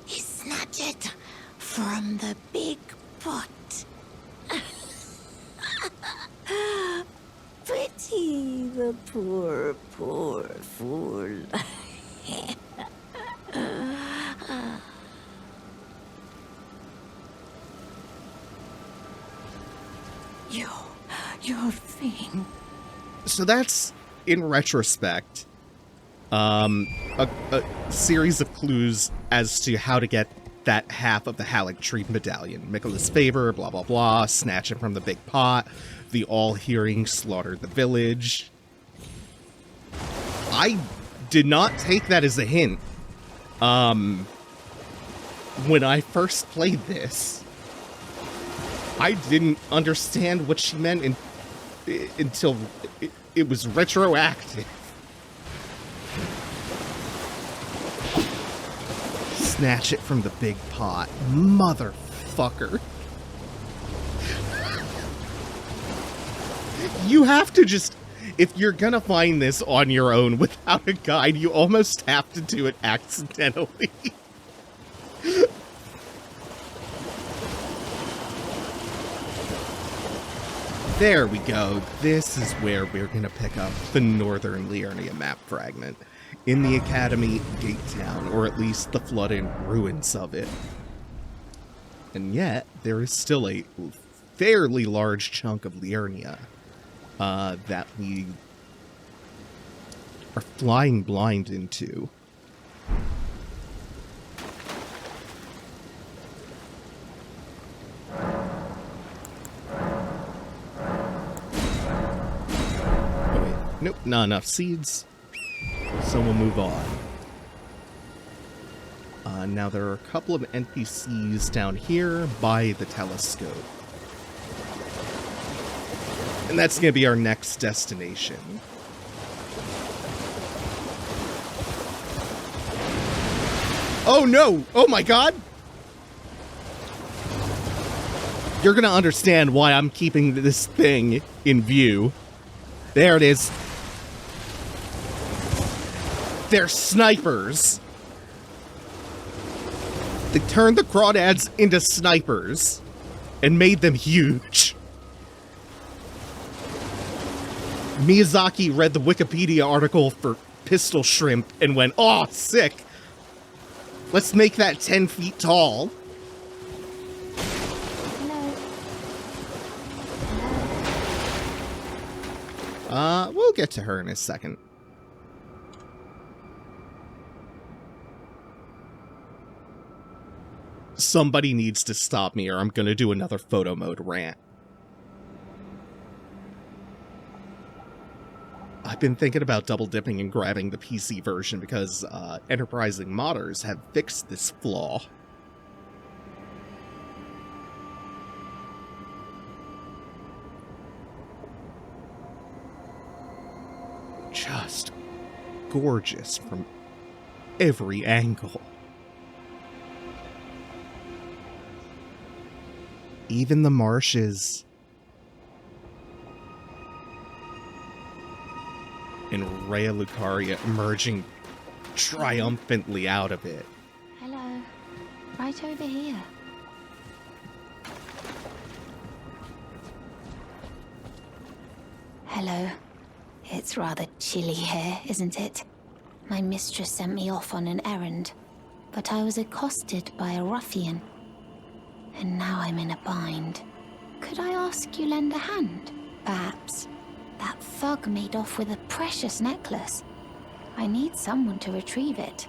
Speaker 9: is snatch it from the big pot. Pity the poor, poor fool. Your thing.
Speaker 1: So that's, in retrospect, a series of clues as to how to get that half of the Haligtree medallion. Miquella's favor, blah, blah, blah, snatch it from the big pot, the all-hearing slaughter the village. I did not take that as a hint. When I first played this, I didn't understand what she meant until it was retroactive. Snatch it from the big pot. Motherfucker. You have to just... If you're gonna find this on your own without a guide, you almost have to do it accidentally. There we go. This is where we're gonna pick up the Northern Liurnia map fragment. In the Academy Gate Town, or at least the flooded ruins of it. And yet, there is still a fairly large chunk of Liurnia that we are flying blind into. Oh wait, nope, not enough seeds. So we'll move on. Now there are a couple of NPCs down here by the telescope. And that's going to be our next destination. Oh no! Oh my god! You're going to understand why I'm keeping this thing in view. There it is. They're snipers. They turned the crawdads into snipers and made them huge. Miyazaki read the Wikipedia article for pistol shrimp and went, "Oh, sick. Let's make that 10 feet tall." We'll get to her in a second. Somebody needs to stop me or I'm gonna do another photo mode rant. I've been thinking about double dipping and grabbing the PC version because enterprising modders have fixed this flaw. Just gorgeous from every angle. Even the marshes. And Rhea Lucaria emerging triumphantly out of it.
Speaker 8: Hello. Right over here. Hello. It's rather chilly here, isn't it? My mistress sent me off on an errand, but I was accosted by a ruffian. And now I'm in a bind. Could I ask you lend a hand? Perhaps. That thug made off with a precious necklace. I need someone to retrieve it.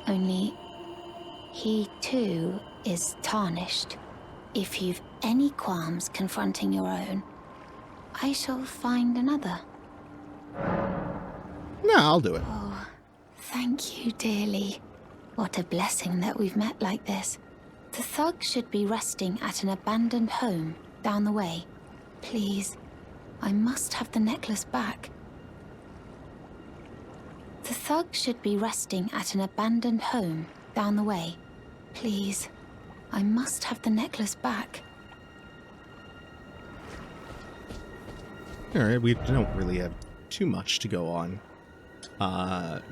Speaker 8: Only, he too is tarnished. If you've any qualms confronting your own, I shall find another.
Speaker 1: No, I'll do it.
Speaker 8: Oh, thank you dearly. What a blessing that we've met like this. The thug should be resting at an abandoned home down the way. Please, I must have the necklace back. The thug should be resting at an abandoned home down the way. Please, I must have the necklace back.
Speaker 1: Alright, we don't really have too much to go on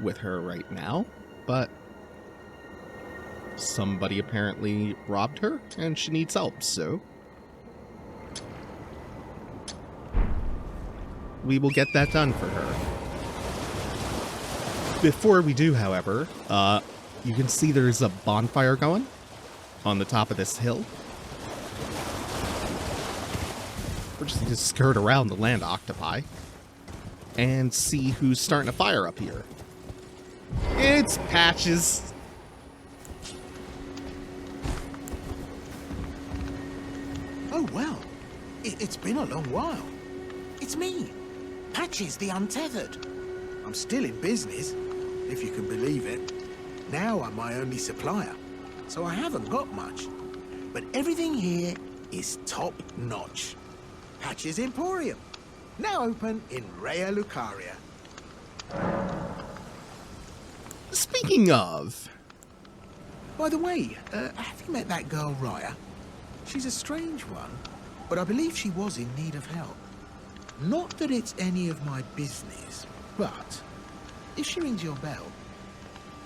Speaker 1: with her right now, but somebody apparently robbed her and she needs help, so we will get that done for her. Before we do, however, you can see there's a bonfire going on the top of this hill. We're just going to skirt around the land octopi and see who's starting a fire up here. It's Patches.
Speaker 3: Oh, well. It's been a long while. It's me, Patches the Untethered. I'm still in business, if you can believe it. Now I'm my only supplier, so I haven't got much. But everything here is top-notch. Patches Emporium, now open in Rhea Lucaria.
Speaker 1: Speaking of...
Speaker 3: By the way, have you met that girl, Rhea? She's a strange one, but I believe she was in need of help. Not that it's any of my business, but if she rings your bell,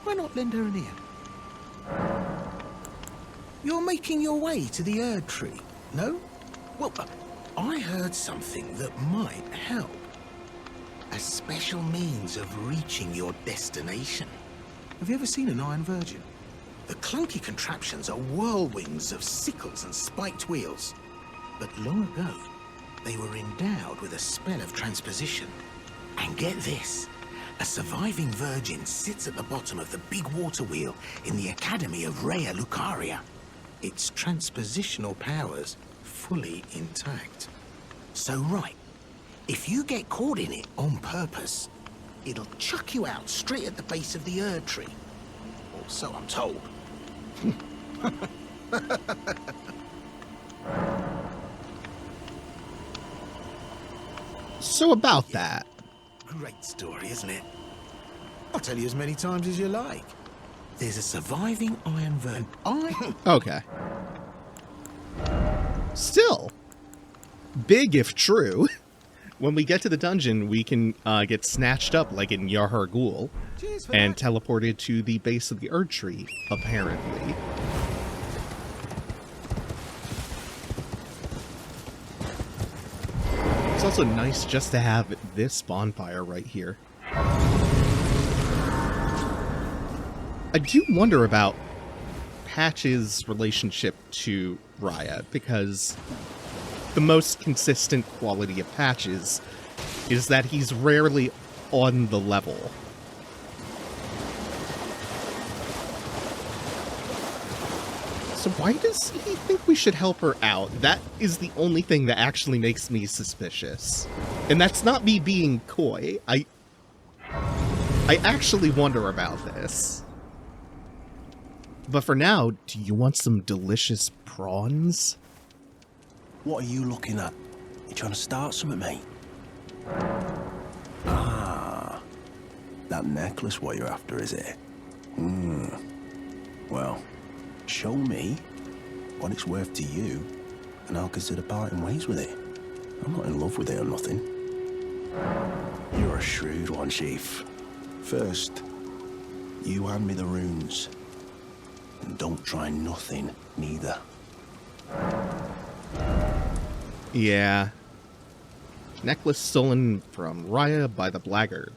Speaker 3: why not lend her an ear? You're making your way to the Erdtree, no? Well, I heard something that might help. A special means of reaching your destination. Have you ever seen an Iron Virgin? The clunky contraptions are whirlwinds of sickles and spiked wheels. But long ago, they were endowed with a spell of transposition. And get this, a surviving virgin sits at the bottom of the big water wheel in the Academy of Rhea Lucaria. Its transpositional powers fully intact. So right, if you get caught in it on purpose, it'll chuck you out straight at the base of the Erdtree. Or so I'm told.
Speaker 1: So about that.
Speaker 3: Great story, isn't it? I'll tell you as many times as you like. There's a surviving Iron Virgin.
Speaker 1: Okay. Still, big if true. When we get to the dungeon, we can get snatched up like in Yahar Ghul and teleported to the base of the Erdtree, apparently. It's also nice just to have this bonfire right here. I do wonder about Patch's relationship to Rhea, because the most consistent quality of Patches is that he's rarely on the level. So why does he think we should help her out? That is the only thing that actually makes me suspicious. And that's not me being coy. I actually wonder about this. But for now, do you want some delicious prawns?
Speaker 10: What are you looking at? You trying to start something, mate? Ah, that necklace what you're after, is it? Well, show me what it's worth to you, and I'll consider parting ways with it. I'm not in love with it or nothing. You're a shrewd one, Chief. First, you hand me the runes. And don't try nothing, neither.
Speaker 1: Yeah. Necklace stolen from Raya by the blackguard.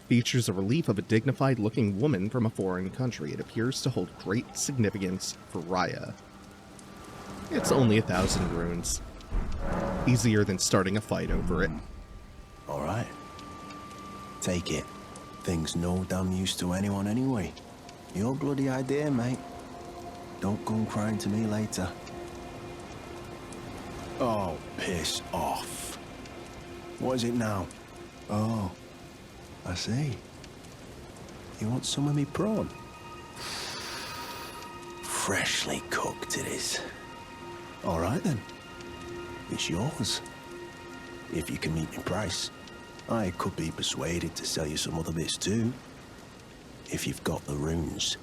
Speaker 1: Features a relief of a dignified-looking woman from a foreign country. It appears to hold great significance for Raya. It's only 1,000 runes. Easier than starting a fight over it.
Speaker 10: All right. Take it. Thing's no damn use to anyone anyway. Your bloody idea, mate. Don't come crying to me later. Oh, piss off. What is it now? Oh, I see. You want some of me prawn? Freshly cooked it is. All right then. It's yours. If you can meet my price. I could be persuaded to sell you some other bits too. If you've got the runes.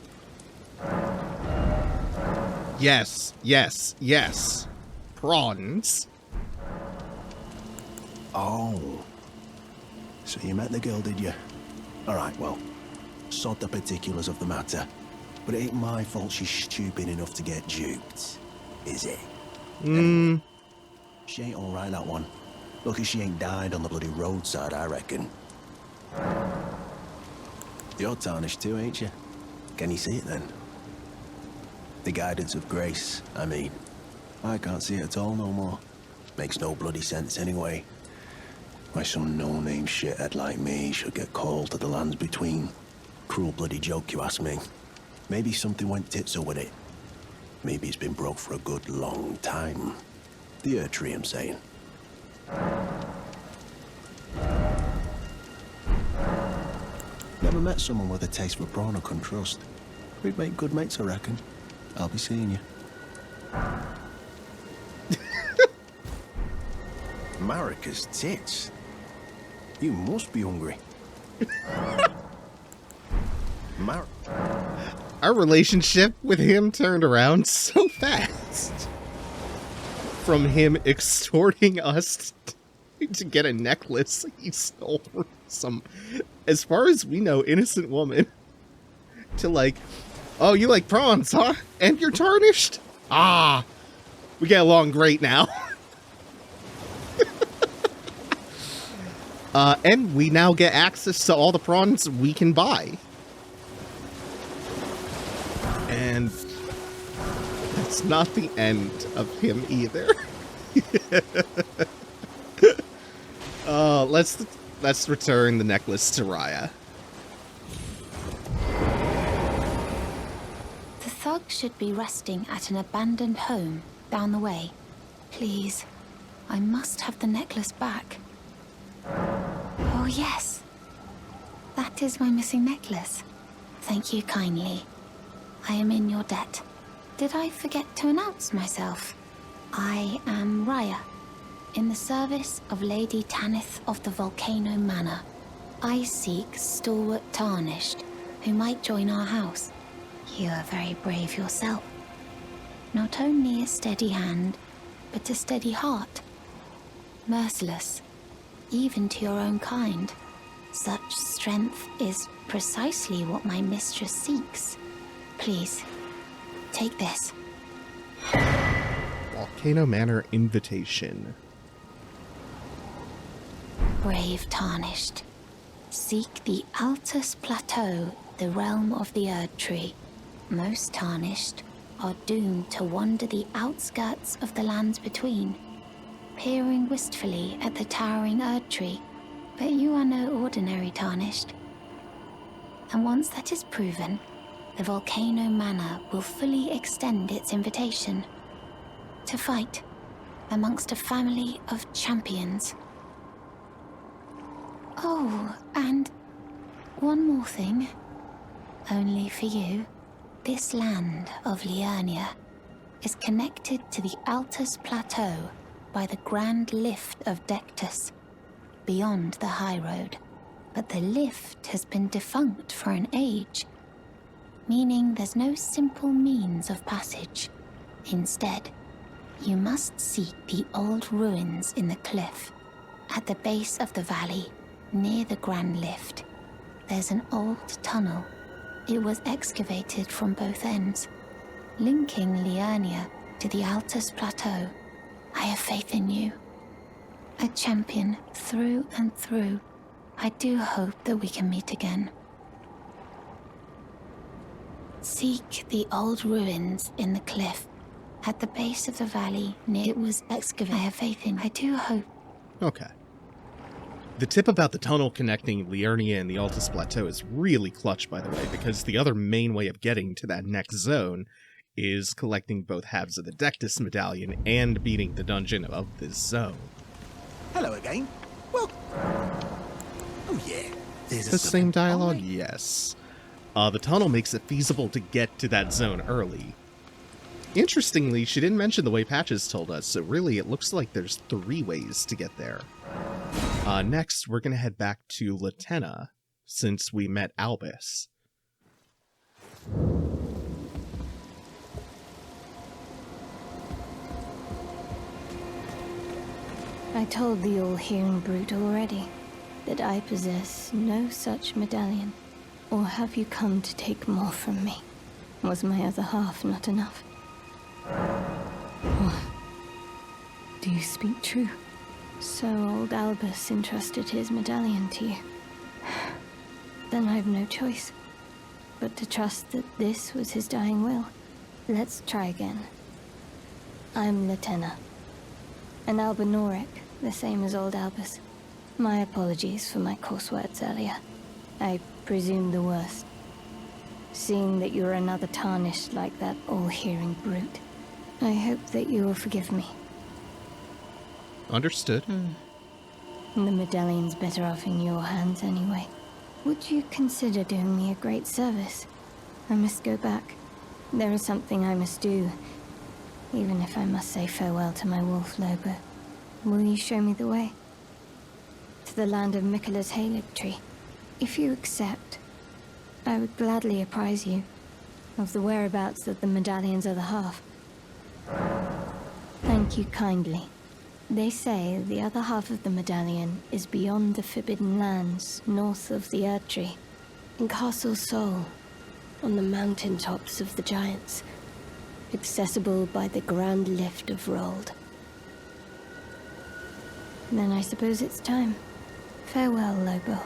Speaker 1: Yes, yes, yes. Prawns.
Speaker 10: Oh. So you met the girl, did you? Alright, well, sod the particulars of the matter. But it ain't my fault she's stupid enough to get duped, is it? Anyway, she ain't alright, that one. Lucky she ain't died on the bloody roadside, I reckon. You're tarnished too, ain't you? Can you see it then? The guidance of grace, I mean. I can't see it at all no more. Makes no bloody sense anyway. Why some no-name shithead like me should get called to the lands between. Cruel bloody joke, you ask me. Maybe something went tits up with it. Maybe it's been broke for a good long time. The Haligtree, I'm saying. Never met someone with a taste for prawn I couldn't trust. We'd make good mates, I reckon. I'll be seeing you. Marika's tits. You must be hungry.
Speaker 1: Our relationship with him turned around so fast. From him extorting us to get a necklace he stole from some, as far as we know, innocent woman, to like, oh, you like prawns, huh? And you're tarnished? Ah, we get along great now. And we now get access to all the prawns we can buy. And that's not the end of him either. Let's return the necklace to Raya.
Speaker 8: The thug should be resting at an abandoned home down the way. Please, I must have the necklace back. Oh yes, that is my missing necklace. Thank you kindly. I am in your debt. Did I forget to announce myself? I am Raya, in the service of Lady Tanith of the Volcano Manor. I seek stalwart tarnished, who might join our house. You are very brave yourself. Not only a steady hand, but a steady heart. Merciless, even to your own kind. Such strength is precisely what my mistress seeks. Please, take this.
Speaker 1: Volcano Manor invitation.
Speaker 8: Brave tarnished. Seek the Altus Plateau, the realm of the Haligtree. Most tarnished are doomed to wander the outskirts of the lands between, peering wistfully at the towering Haligtree. But you are no ordinary tarnished. And once that is proven, the Volcano Manor will fully extend its invitation to fight amongst a family of champions. Oh, and one more thing. Only for you. This land of Liurnia is connected to the Altus Plateau by the Grand Lift of Dectus, beyond the high road. But the lift has been defunct for an age, meaning there's no simple means of passage. Instead,
Speaker 9: You must seek the old ruins in the cliff. At the base of the valley, near the Grand Lift, there's an old tunnel. It was excavated from both ends, linking Liurnia to the Altus Plateau. I have faith in you. A champion through and through. I do hope that we can meet again. Seek the old ruins in the cliff. At the base of the valley, near it was excavated. I have faith in. I do hope.
Speaker 1: Okay. The tip about the tunnel connecting Liurnia and the Altus Plateau is really clutch, by the way, because the other main way of getting to that next zone is collecting both halves of the Dectus medallion and beating the dungeon of this zone.
Speaker 10: Hello again. Well, oh yeah. There's
Speaker 1: The same dialogue? Yes. The tunnel makes it feasible to get to that zone early. Interestingly, she didn't mention the way Patches told us, so really it looks like there's 3 ways to get there. Next, we're going to head back to Latenna, since we met Albus.
Speaker 4: I told the all-hearing brute already that I possess no such medallion. Or have you come to take more from me? Was my other half not enough? Or do you speak true? So old Albus entrusted his medallion to you. Then I've no choice but to trust that this was his dying will. Let's try again. I'm Latenna. An Albinoric, the same as old Albus. My apologies for my coarse words earlier. I presume the worst. Seeing that you're another tarnished like that all-hearing brute, I hope that you will forgive me.
Speaker 1: Understood.
Speaker 4: The medallion's better off in your hands anyway. Would you consider doing me a great service? I must go back. There is something I must do, even if I must say farewell to my wolf Lobo. Will you show me the way? To the land of Miquella's Haligtree. If you accept, I would gladly apprise you of the whereabouts of the medallion's other half. Thank you kindly. They say the other half of the medallion is beyond the Forbidden Lands, north of the Erdtree, in Castle Sol, on the mountain tops of the Giants, accessible by the Grand Lift of Rold. Then I suppose it's time. Farewell, Lobo.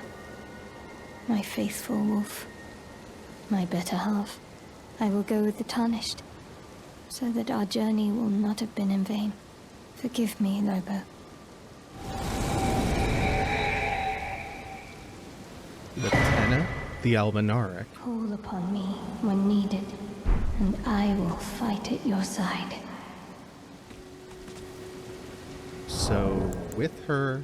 Speaker 4: My faithful wolf. My better half. I will go with the Tarnished, so that our journey will not have been in vain. Forgive me, Lobo.
Speaker 1: Latenna, the Albinoric.
Speaker 4: Call upon me when needed, and I will fight at your side.
Speaker 1: So, with her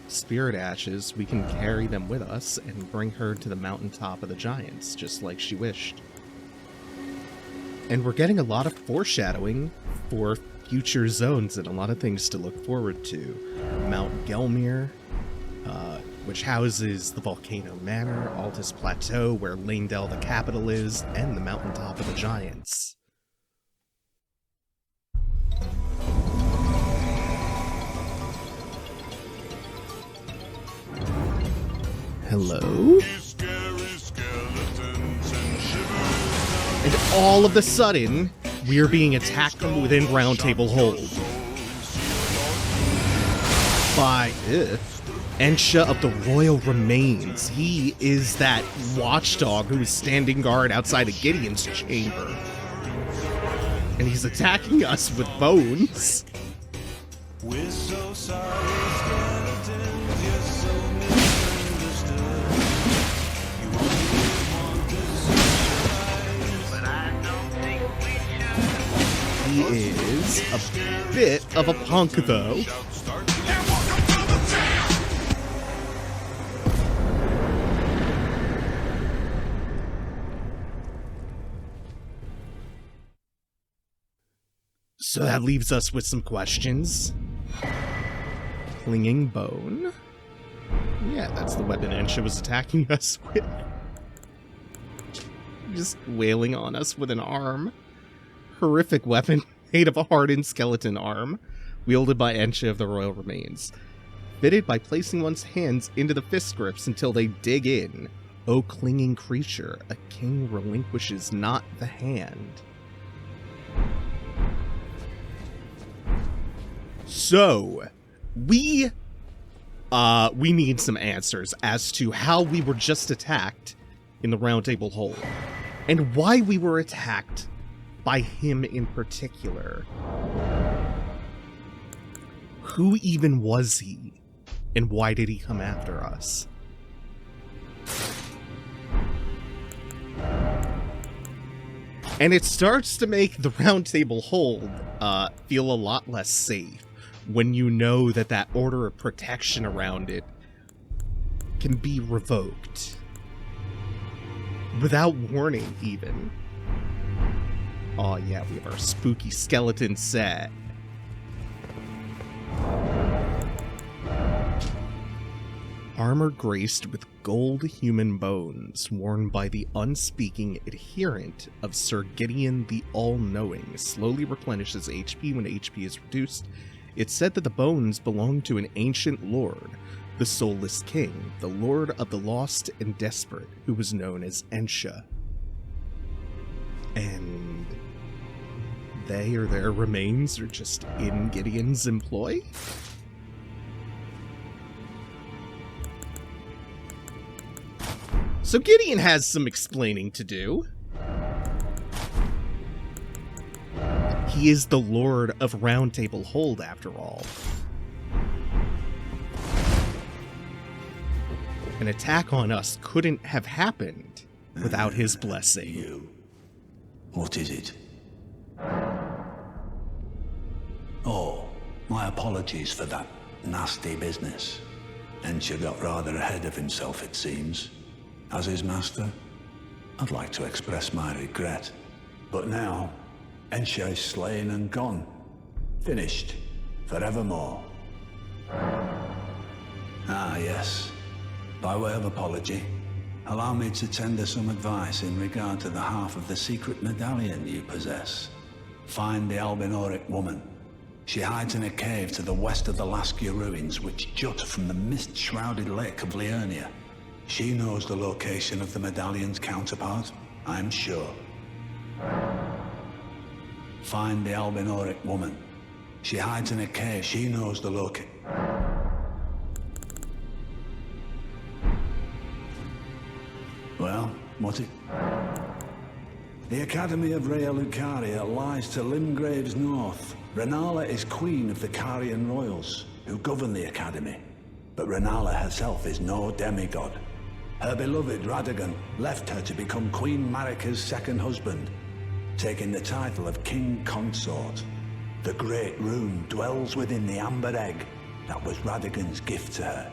Speaker 1: spirit ashes, we can carry them with us and bring her to the mountaintop of the Giants, just like she wished. And we're getting a lot of foreshadowing for future zones and a lot of things to look forward to. Mount Gelmir, which houses the Volcano Manor, Altus Plateau, where Lanedell the capital is, and the mountaintop of the Giants. Hello? And all of a sudden, we're being attacked from within Round Table Hold by Ensha of the Royal Remains. He is that watchdog who is standing guard outside of Gideon's chamber. And he's attacking us with bones.
Speaker 11: We're so sorry, skeletons, you're so misunderstood. You only want to surprise, but I don't think we should.
Speaker 1: He is a bit of a punk, though. So that leaves us with some questions. Clinging bone. Yeah, that's the weapon Ensha was attacking us with. Just wailing on us with an arm. Horrific weapon. made of a hardened skeleton arm, wielded by Ensha of the Royal Remains. Fitted by placing one's hands into the fist grips until they dig in. O clinging creature, a king relinquishes not the hand. So, we need some answers as to how we were just attacked in the Round Table Hold, and why we were attacked by him in particular. Who even was he, and why did he come after us? And it starts to make the Round Table Hold feel a lot less safe when you know that that order of protection around it can be revoked. Without warning, even. Oh yeah, we have our spooky skeleton set. Armor graced with gold human bones, worn by the unspeaking adherent of Sir Gideon the All-Knowing, slowly replenishes HP when HP is reduced. It's said that the bones belong to an ancient lord, the Soulless King, the lord of the lost and desperate, who was known as Ensha. And they or their remains are just in Gideon's employ? So Gideon has some explaining to do. He is the Lord of Round Table Hold, after all. An attack on us couldn't have happened without his blessing.
Speaker 12: You. What is it? Oh, my apologies for that nasty business. Ensha got rather ahead of himself, it seems. As his master, I'd like to express my regret. But now, Ensha is slain and gone. Finished. Forevermore. Ah, yes. By way of apology, allow me to tender some advice in regard to the half of the secret medallion you possess. Find the Albinoric woman. She hides in a cave to the west of the Laskia ruins, which jut from the mist-shrouded lake of Liurnia. She knows the location of the medallion's counterpart, I'm sure. Find the Albinoric woman. She hides in a cave. She knows the location. Well, what it? The Academy of Rhea Lucaria lies to Limgrave's north. Renala is queen of the Carian royals, who govern the Academy. But Renala herself is no demigod. Her beloved Radagon left her to become Queen Marika's second husband, taking the title of King Consort. The Great Rune dwells within the Amber Egg that was Radagon's gift to her.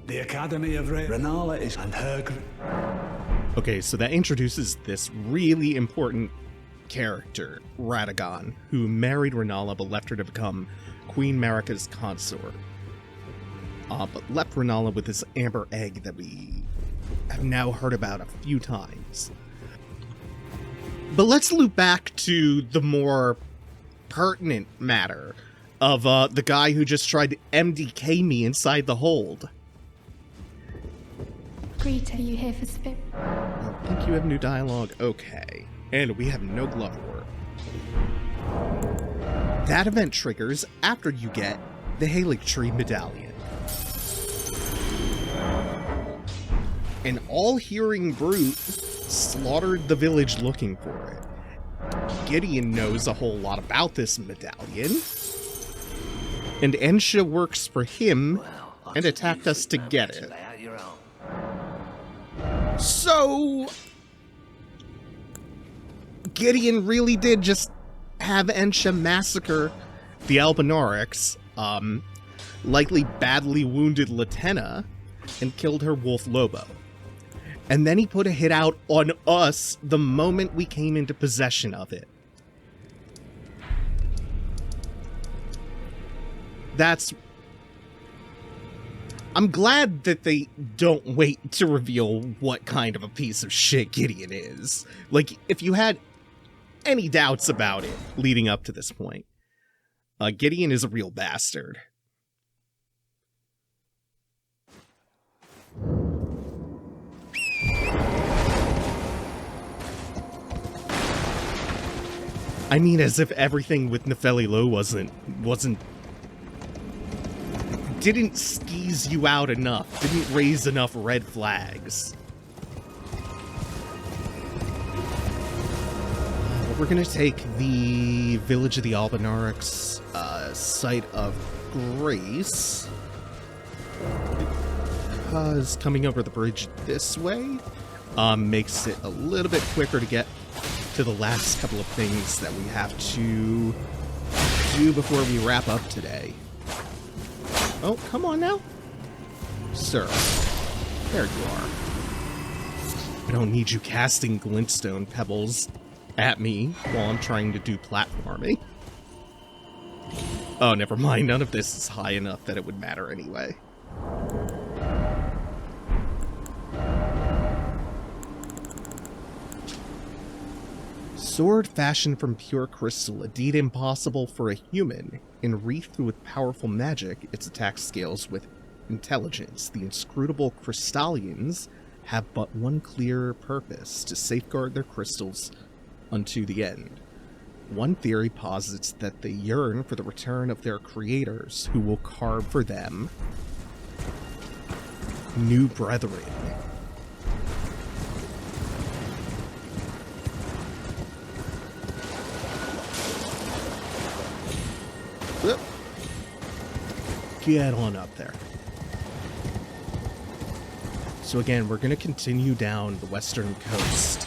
Speaker 12: The Academy of Renala is and her...
Speaker 1: Okay, so that introduces this really important character, Radagon, who married Renala but left her to become Queen Marika's consort. But left Renala with this amber egg that we have now heard about a few times. But let's loop back to the more pertinent matter of the guy who just tried to MDK me inside the hold.
Speaker 4: Greet, are you here for spirit?
Speaker 1: I think you have new dialogue. Okay. And we have no glove work. That event triggers after you get the Haligtree medallion. An all-hearing brute slaughtered the village looking for it. Gideon knows a whole lot about this medallion. And Ensha works for him and attacked us to get it. So... Gideon really did just have Ensha massacre the Albinorics, likely badly wounded Latenna, and killed her wolf Lobo. And then he put a hit out on us the moment we came into possession of it. I'm glad that they don't wait to reveal what kind of a piece of shit Gideon is. Like, if you had any doubts about it leading up to this point. Gideon is a real bastard. I mean, as if everything with Nefeli Low didn't skis you out enough, didn't raise enough red flags. We're gonna take the Village of the Albinarix site of Grace, because coming over the bridge this way makes it a little bit quicker to get to the last couple of things that we have to do before we wrap up today. Oh, come on now. Sir. There you are. I don't need you casting glintstone pebbles at me while I'm trying to do platforming. Oh, never mind. None of this is high enough that it would matter anyway. Sword fashioned from pure crystal, a deed impossible for a human. Enwreathed with powerful magic, its attack scales with intelligence. The inscrutable crystallians have but one clear purpose, to safeguard their crystals unto the end. One theory posits that they yearn for the return of their creators, who will carve for them new brethren. Whoop. Get on up there. So again, we're going to continue down the western coast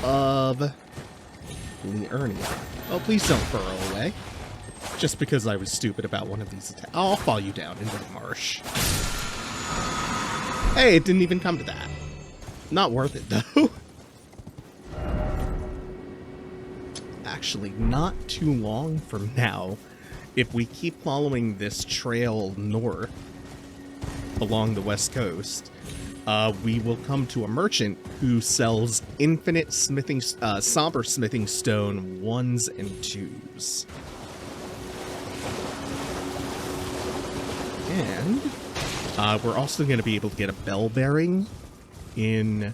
Speaker 1: of Liurnia. Oh, please don't burrow away. Just because I was stupid about one of these attacks. I'll fall you down into the marsh. Hey, it didn't even come to that. Not worth it, though. Actually, not too long from now, if we keep following this trail north along the west coast, we will come to a merchant who sells infinite smithing, somber smithing stone 1s and 2s. And we're also going to be able to get a bell bearing in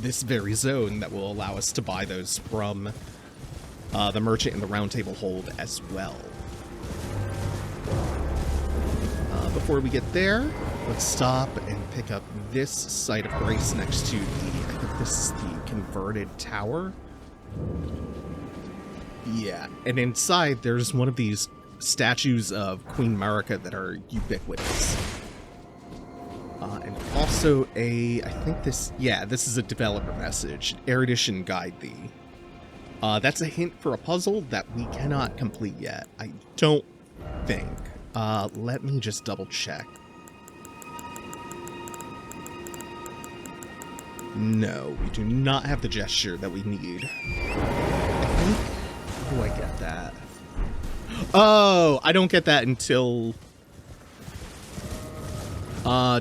Speaker 1: this very zone that will allow us to buy those from the merchant in the Round Table Hold as well. Before we get there, let's stop and pick up this site of grace next to the, I think this is the converted tower. Yeah, and inside there's one of these statues of Queen Marika that are ubiquitous. And also a, I think this, yeah, this is a developer message. Erudition guide thee. That's a hint for a puzzle that we cannot complete yet. I don't think. Let me just double check. No, we do not have the gesture that we need. I think, how do I get that? Oh, I don't get that until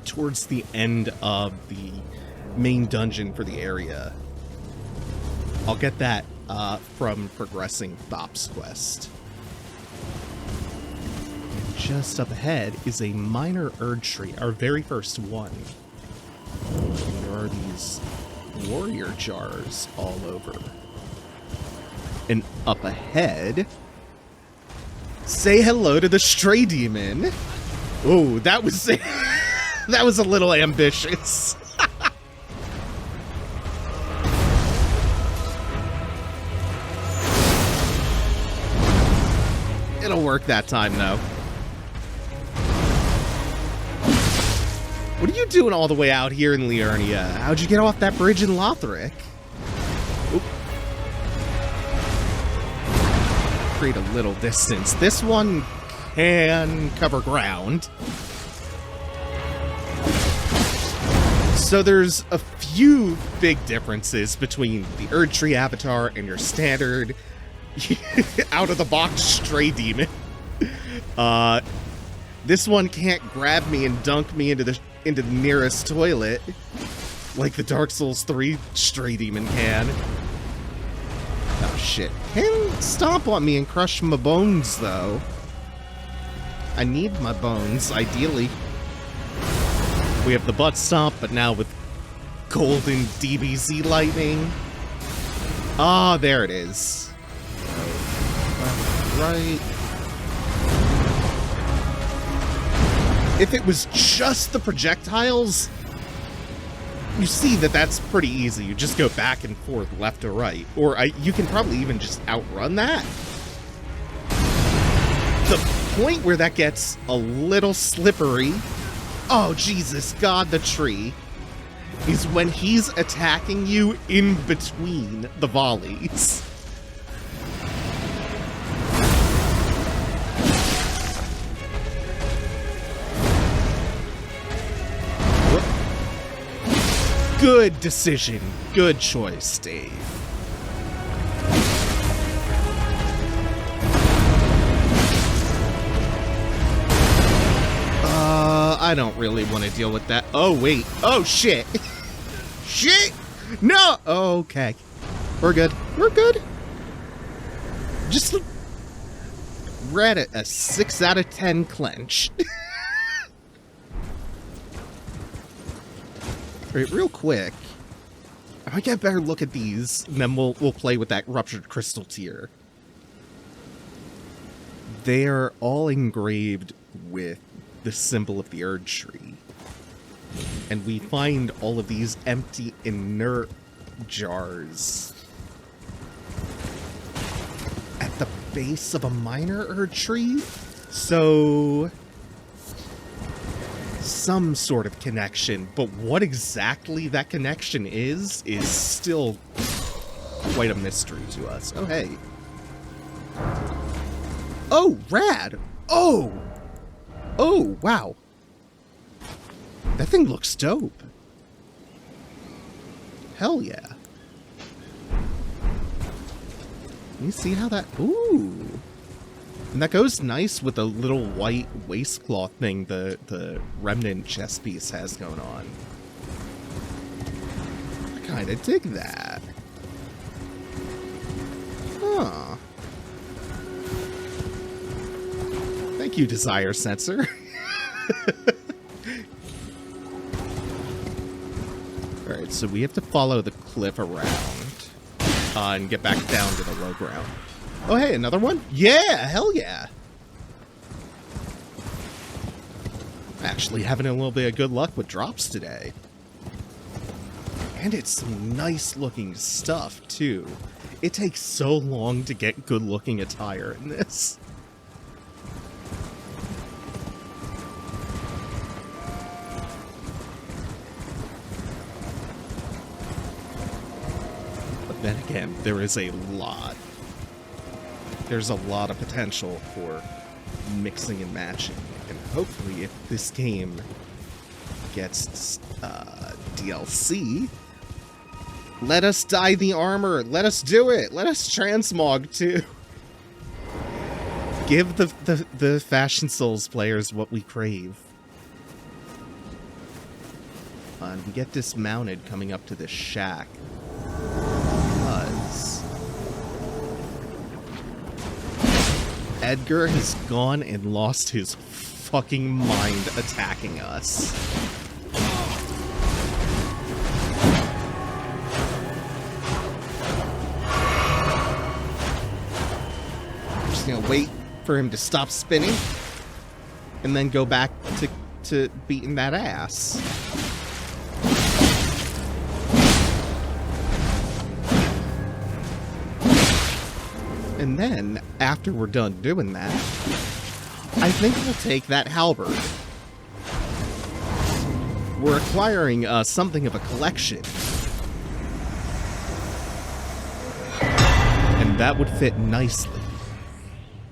Speaker 1: towards the end of the main dungeon for the area. I'll get that from progressing Thop's quest. Just up ahead is a minor Erdtree, our very first one. There are these warrior jars all over. And up ahead, say hello to the stray demon. Oh, that was that was a little ambitious. It'll work that time, though. What are you doing all the way out here in Liurnia? How'd you get off that bridge in Lothric? Oop. Create a little distance. This one can cover ground. So there's a few big differences between the Erdtree avatar and your standard out-of-the-box stray demon. This one can't grab me and dunk me into the nearest toilet like the Dark Souls 3 stray demon can. shit. Can't stomp on me and crush my bones, though. I need my bones, ideally. We have the butt stomp, but now with golden DBZ lightning. Ah, there it is. Right. If it was just the projectiles, you see that that's pretty easy. You just go back and forth, left to right. Or you can probably even just outrun that. The point where that gets a little slippery, oh Jesus God, the tree, is when he's attacking you in between the volleys. Good decision. Good choice, Dave. I don't really want to deal with that. Oh, wait. Oh, shit. Shit! No! Okay. We're good. We're good. Just... We're at a 6 out of 10 clench. Alright, real quick. I might get a better look at these, and then we'll play with that ruptured crystal tier. They are all engraved with the symbol of the Erd Tree. And we find all of these empty, inert jars at the base of a minor Erd Tree. So... some sort of connection, but what exactly that connection is still quite a mystery to us. Oh, hey. Oh, rad! Oh! Oh, wow. That thing looks dope. Hell yeah. You see how that... Ooh! And that goes nice with the little white waistcloth thing the remnant chest piece has going on. I kinda dig that. Huh. Thank you, Desire Sensor. Alright, so we have to follow the cliff around and get back down to the low ground. Oh, hey, another one? Yeah, hell yeah. Actually having a little bit of good luck with drops today. And it's some nice looking stuff, too. It takes so long to get good looking attire in this. But then again, there is a lot. There's a lot of potential for mixing and matching. And hopefully if this game gets DLC, let us dye the armor. Let us do it. Let us transmog too. Give the Fashion Souls players what we crave. And we get dismounted coming up to this shack. Edgar has gone and lost his fucking mind attacking us. I'm just gonna wait for him to stop spinning and then go back to beating that ass. And then, after we're done doing that, I think we'll take that halberd. We're acquiring something of a collection. And that would fit nicely.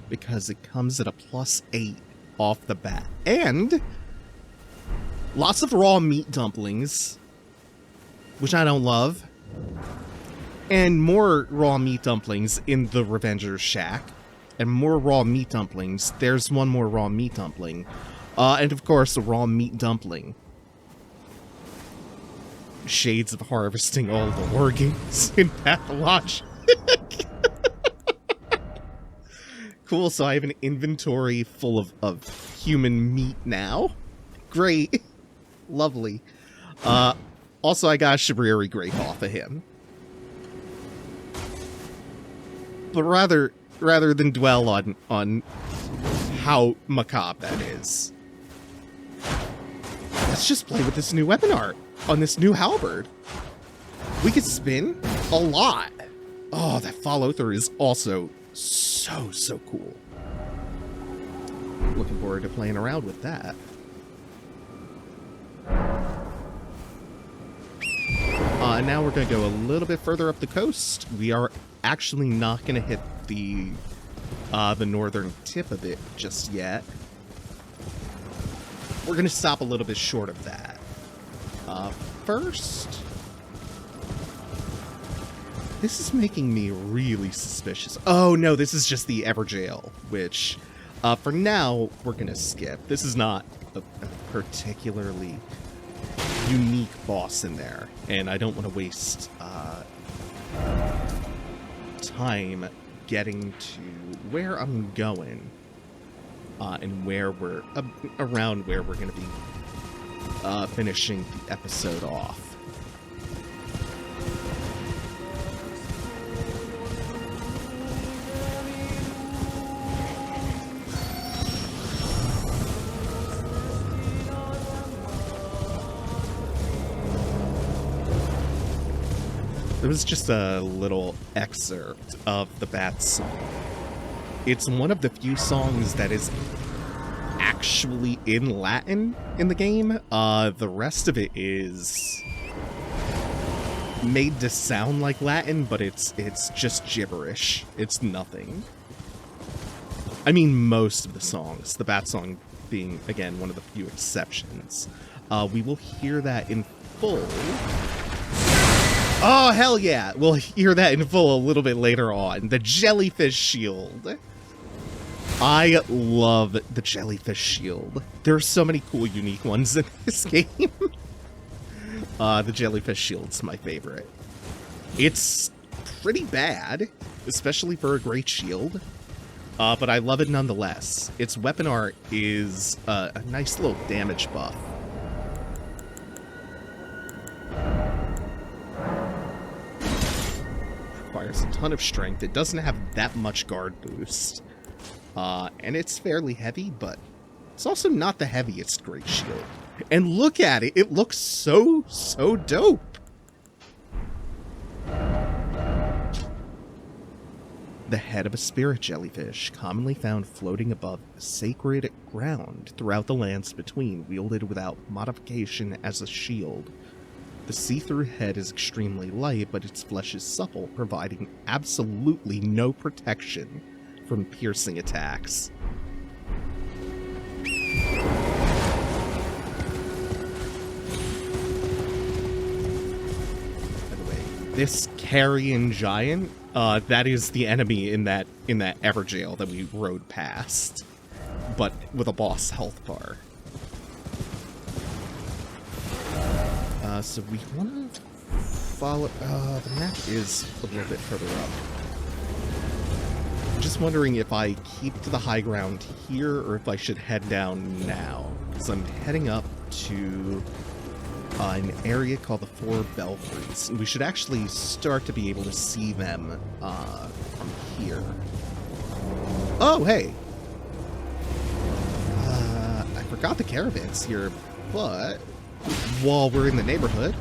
Speaker 1: Because it comes at a +8 off the bat. And lots of raw meat dumplings, which I don't love. And more raw meat dumplings in the Revenger's Shack. And more raw meat dumplings. There's one more raw meat dumpling. And of course, a raw meat dumpling. Shades of harvesting all the organs in Pathologic. Cool, so I have an inventory full of human meat now. Great. Lovely. Also, I got a Shabriri grape off of him. But rather than dwell on how macabre that is, let's just play with this new weapon art on this new halberd. We could spin a lot. Oh, that follow-through is also so cool. Looking forward to playing around with that. Now we're going to go a little bit further up the coast. We are actually not going to hit the northern tip of it just yet. We're going to stop a little bit short of that. First, this is making me really suspicious. Oh no, this is just the Everjail, which for now we're going to skip. This is not a particularly unique boss in there, and I don't want to waste time getting to where I'm going and where we're around where we're going to be finishing the episode off. It was just a little excerpt of the Bat song. It's one of the few songs that is actually in Latin in the game. The rest of it is made to sound like Latin, but it's just gibberish. It's nothing. I mean, most of the songs, the Bat song being, again, one of the few exceptions. We will hear that in full. Oh, hell yeah! We'll hear that in full a little bit later on. The Jellyfish Shield. I love the Jellyfish Shield. There are so many cool, unique ones in this game. The Jellyfish Shield's my favorite. It's pretty bad, especially for a great shield. But I love it nonetheless. Its weapon art is a nice little damage buff. Requires a ton of strength. It doesn't have that much guard boost. And it's fairly heavy, but it's also not the heaviest great shield. And look at it! It looks so dope! The head of a spirit jellyfish, commonly found floating above sacred ground throughout the lands between, wielded without modification as a shield. The see-through head is extremely light, but its flesh is supple, providing absolutely no protection from piercing attacks. By the way, this carrion giant, that is the enemy in that Everjail that we rode past, but with a boss health bar. So we want to follow... the map is a little bit further up. I'm just wondering if I keep to the high ground here or if I should head down now. Because I'm heading up to an area called the Four Belfries. And we should actually start to be able to see them from here. Oh, hey! I forgot the caravans here, but... while we're in the neighborhood.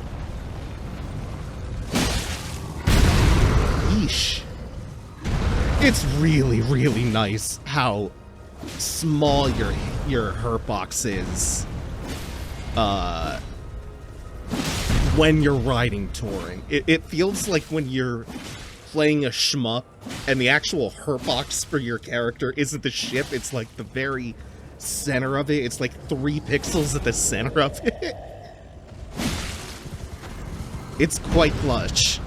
Speaker 1: Yeesh. It's really, really nice how small your hurt box is when you're riding touring. It feels like when you're playing a shmup and the actual hurt box for your character isn't the ship, it's like the very center of it. It's like 3 pixels at the center of it. It's quite clutch.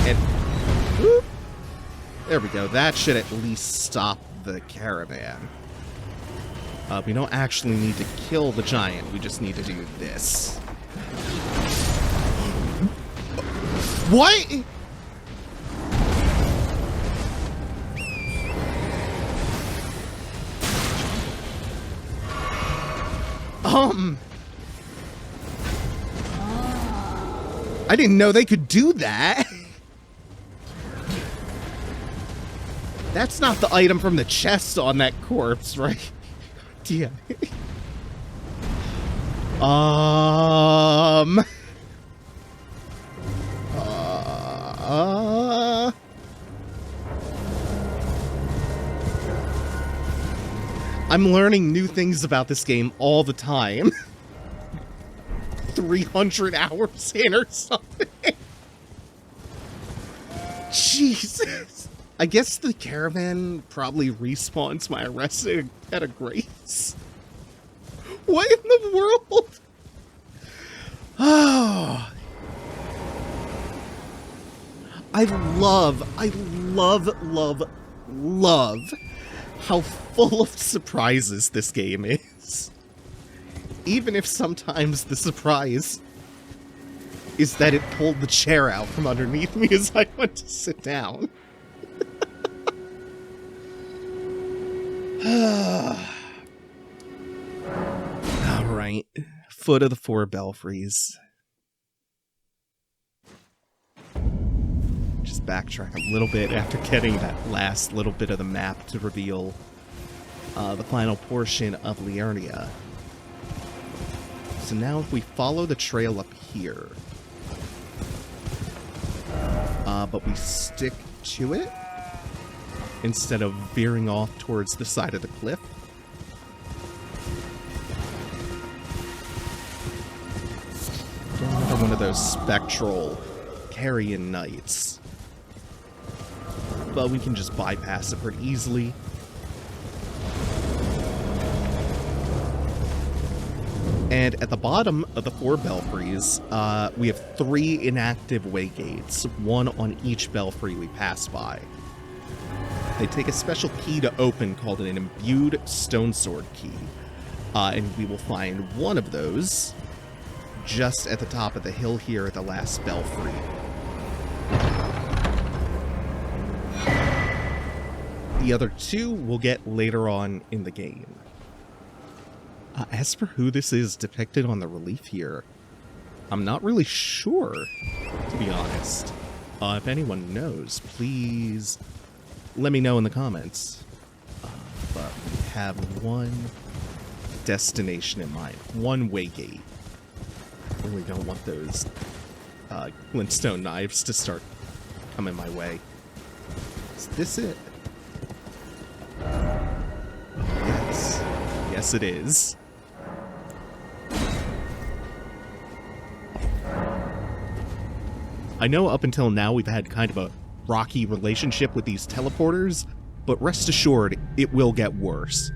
Speaker 1: And whoop, there we go. That should at least stop the caravan. We don't actually need to kill the giant. We just need to do this. What? I didn't know they could do that. That's not the item from the chest on that corpse, right? Yeah. I'm learning new things about this game all the time. 300 hours in or something. Jesus. I guess the caravan probably respawns my arrested at a grace. What in the world? Oh. I love how full of surprises this game is. Even if sometimes the surprise is that it pulled the chair out from underneath me as I went to sit down. Alright, foot of the 4 belfries. Just backtrack a little bit after getting that last little bit of the map to reveal the final portion of Liurnia. So now if we follow the trail up here, but we stick to it instead of veering off towards the side of the cliff. Another one of those spectral carrion knights. But we can just bypass it pretty easily. And at the bottom of the 4 belfries, we have 3 inactive way gates, 1 on each belfry we pass by. They take a special key to open called an imbued stone sword key, and we will find one of those just at the top of the hill here at the last belfry. The other 2 we'll get later on in the game. As for who this is depicted on the relief here, I'm not really sure, to be honest. If anyone knows, please let me know in the comments. But we have one destination in mind, one way gate. Really don't want those glintstone knives to start coming my way. Is this it? Yes. Yes, it is. I know up until now we've had kind of a rocky relationship with these teleporters, but rest assured, it will get worse.